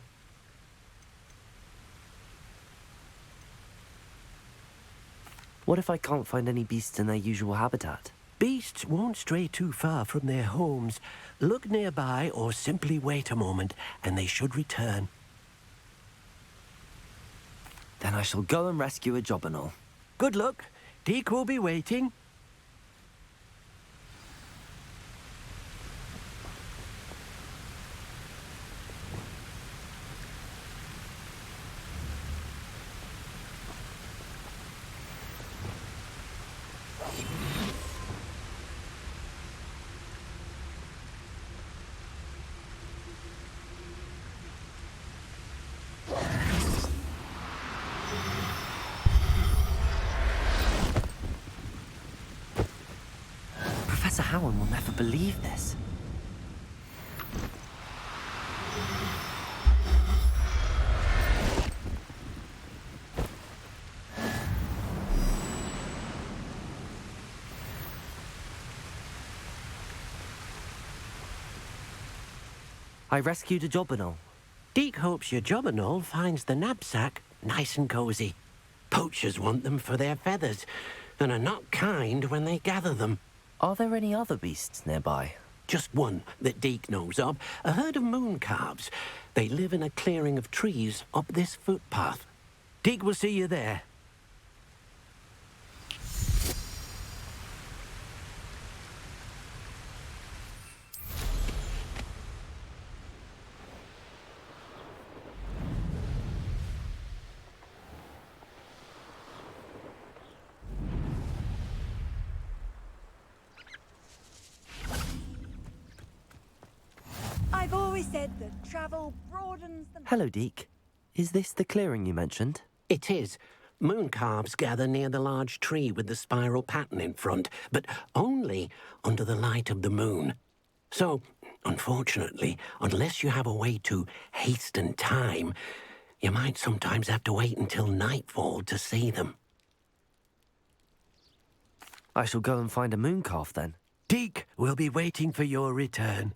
What if I can't find any beasts in their usual habitat? Beasts won't stray too far from their homes. Look nearby or simply wait a moment, and they should return. Then I shall go and rescue a jobberknoll. Good luck. Deek will be waiting. Professor Howard will never believe this. I rescued a jobberknoll. Deek hopes your jobberknoll finds the knapsack nice and cozy. Poachers want them for their feathers, and are not kind when they gather them. Are there any other beasts nearby? Just one that Deek knows of, a herd of moon calves. They live in a clearing of trees up this footpath. Deek will see you there. I've always said that travel broadens the... Hello, Deek. Is this the clearing you mentioned? It is. Moon calves gather near the large tree with the spiral pattern in front, but only under the light of the moon. So, unfortunately, unless you have a way to hasten time, you might sometimes have to wait until nightfall to see them. I shall go and find a moon calf then. Deek will be waiting for your return.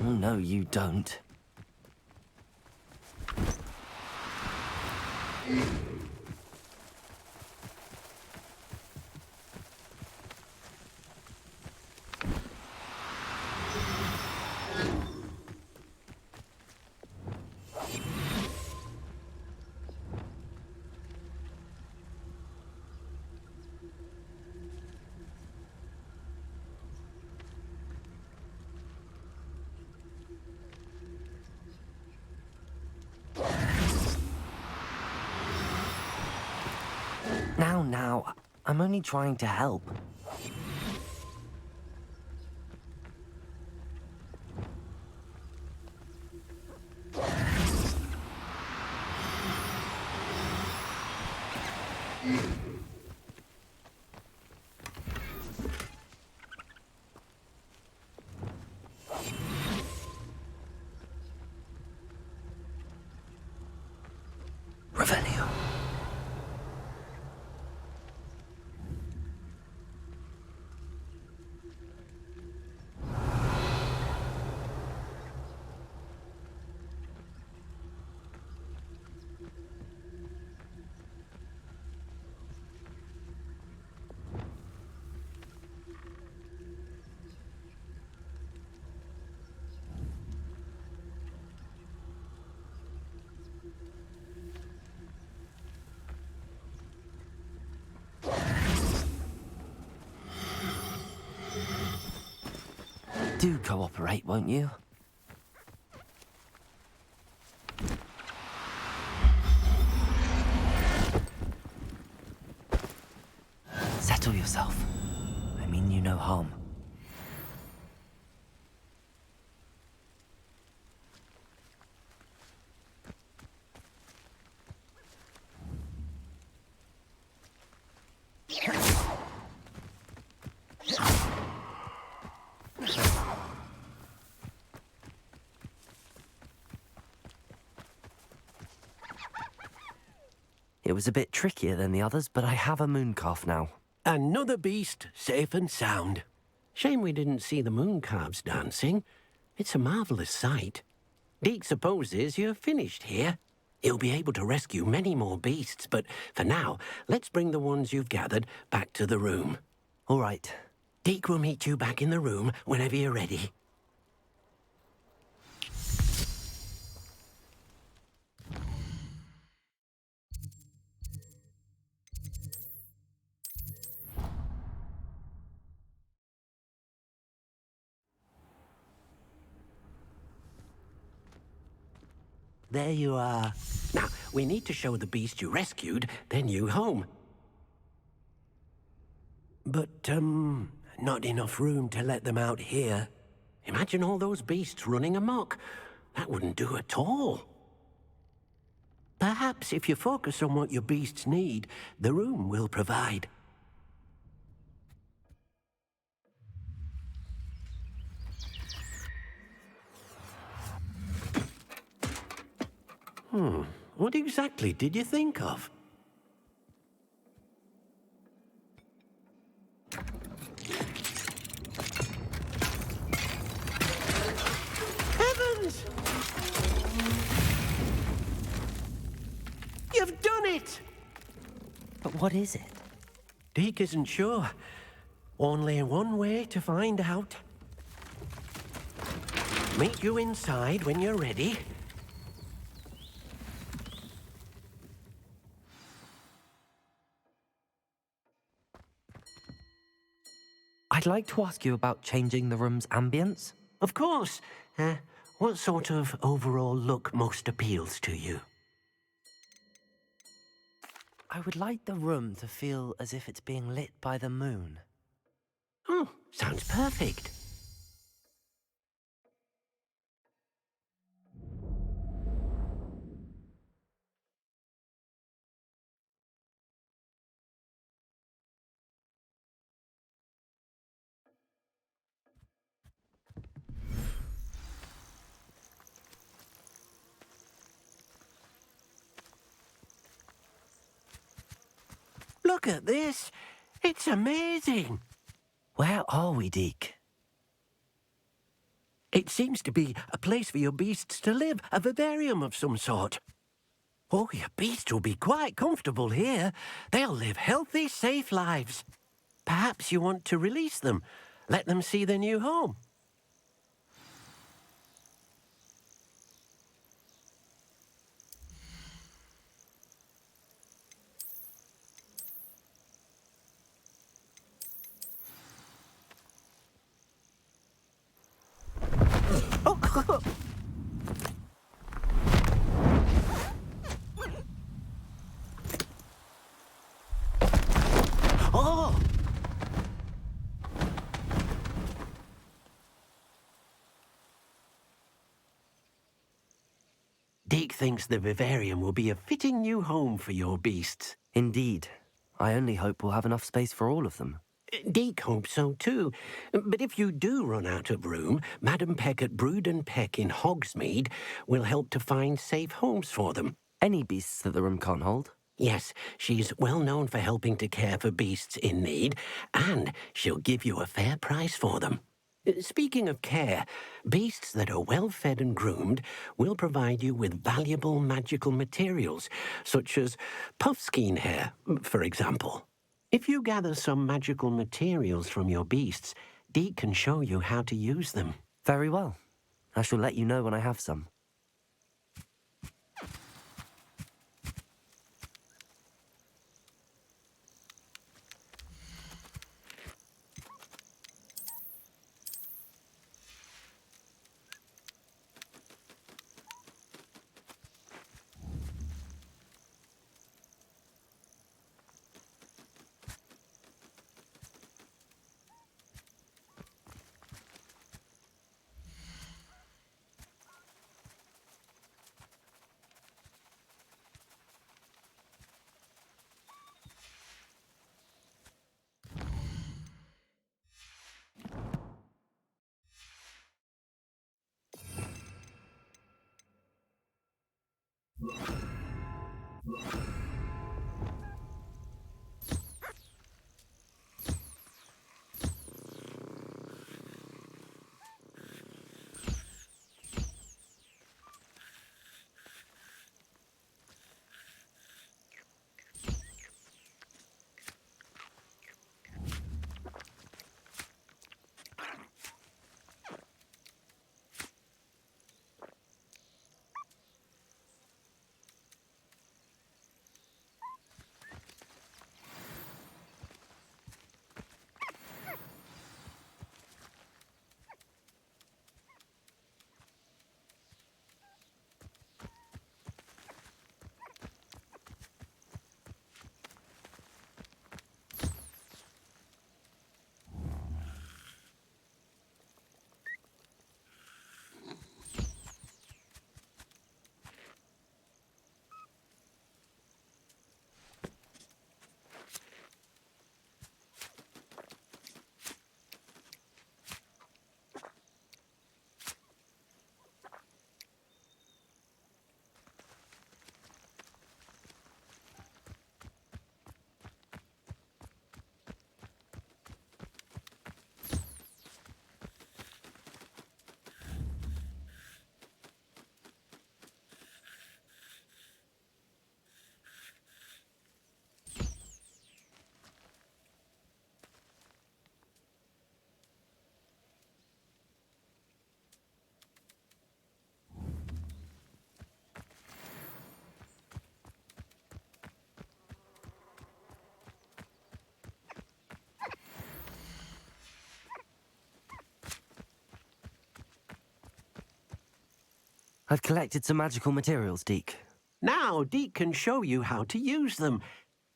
Oh, no, you don't. Now, I'm only trying to help. Do cooperate, won't you? Settle yourself. I mean you no harm. It was a bit trickier than the others, but I have a moon calf now. Another beast, safe and sound. Shame we didn't see the moon calves dancing. It's a marvellous sight. Deke supposes you're finished here. He'll be able to rescue many more beasts, but for now, let's bring the ones you've gathered back to the room. All right. Deke will meet you back in the room whenever you're ready. There you are. Now, we need to show the beast you rescued their new home. But, not enough room to let them out here. Imagine all those beasts running amok. That wouldn't do at all. Perhaps if you focus on what your beasts need, the room will provide. What exactly did you think of? Heavens! You've done it! But what is it? Deke isn't sure. Only one way to find out. Meet you inside when you're ready. I'd like to ask you about changing the room's ambience. Of course. What sort of overall look most appeals to you? I would like the room to feel as if it's being lit by the moon. Oh, sounds perfect. Look at this. It's amazing. Where are we, Deke? It seems to be a place for your beasts to live, a vivarium of some sort. Oh, your beasts will be quite comfortable here. They'll live healthy, safe lives. Perhaps you want to release them, let them see their new home. Oh! Deke thinks the vivarium will be a fitting new home for your beasts. Indeed. I only hope we'll have enough space for all of them. Deke hopes so too. But if you do run out of room, Madam Peck at Brood and Peck in Hogsmeade will help to find safe homes for them. Any beasts that the room can't hold? Yes, she's well known for helping to care for beasts in need, and she'll give you a fair price for them. Speaking of care, beasts that are well fed and groomed will provide you with valuable magical materials, such as puffskein hair, for example. If you gather some magical materials from your beasts, Deke can show you how to use them. Very well. I shall let you know when I have some. I've collected some magical materials, Deke. Now, Deke can show you how to use them.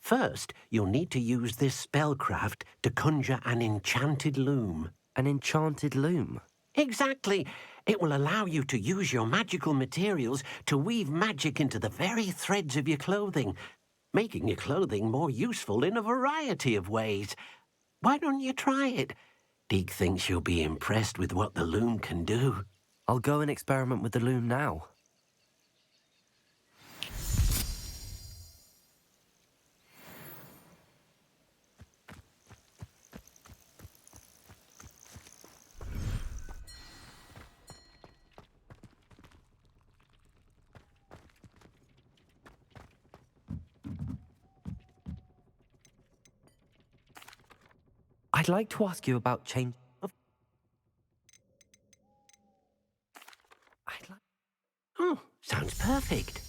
First, you'll need to use this spellcraft to conjure an enchanted loom. An enchanted loom? Exactly. It will allow you to use your magical materials to weave magic into the very threads of your clothing, making your clothing more useful in a variety of ways. Why don't you try it? Deke thinks you'll be impressed with what the loom can do. I'll go and experiment with the loom now. I'd like to ask you about change of... Oh, sounds perfect.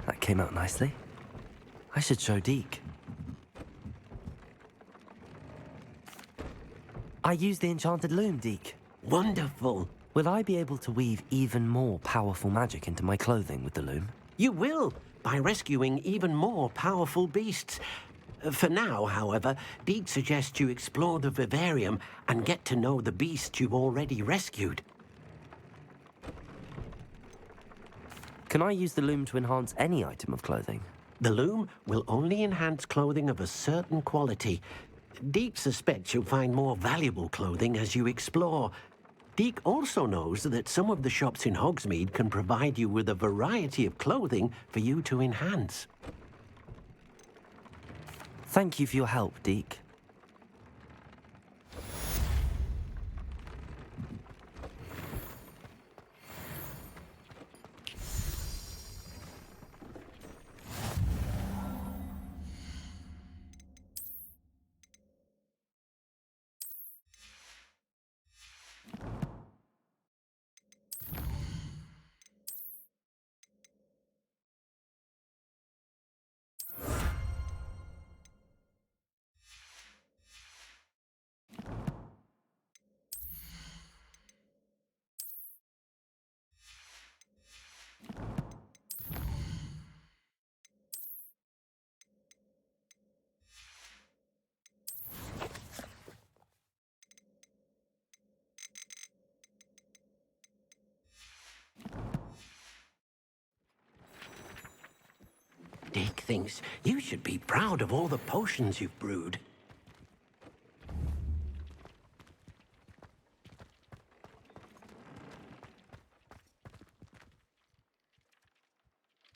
That came out nicely. I should show Deke. I used the enchanted loom, Deke. Wonderful. Will I be able to weave even more powerful magic into my clothing with the loom? You will, by rescuing even more powerful beasts. For now, however, Deke suggests you explore the vivarium and get to know the beasts you've already rescued. Can I use the loom to enhance any item of clothing? The loom will only enhance clothing of a certain quality. Deke suspects you'll find more valuable clothing as you explore. Deke also knows that some of the shops in Hogsmeade can provide you with a variety of clothing for you to enhance. Thank you for your help, Deke. Deke thinks you should be proud of all the potions you've brewed.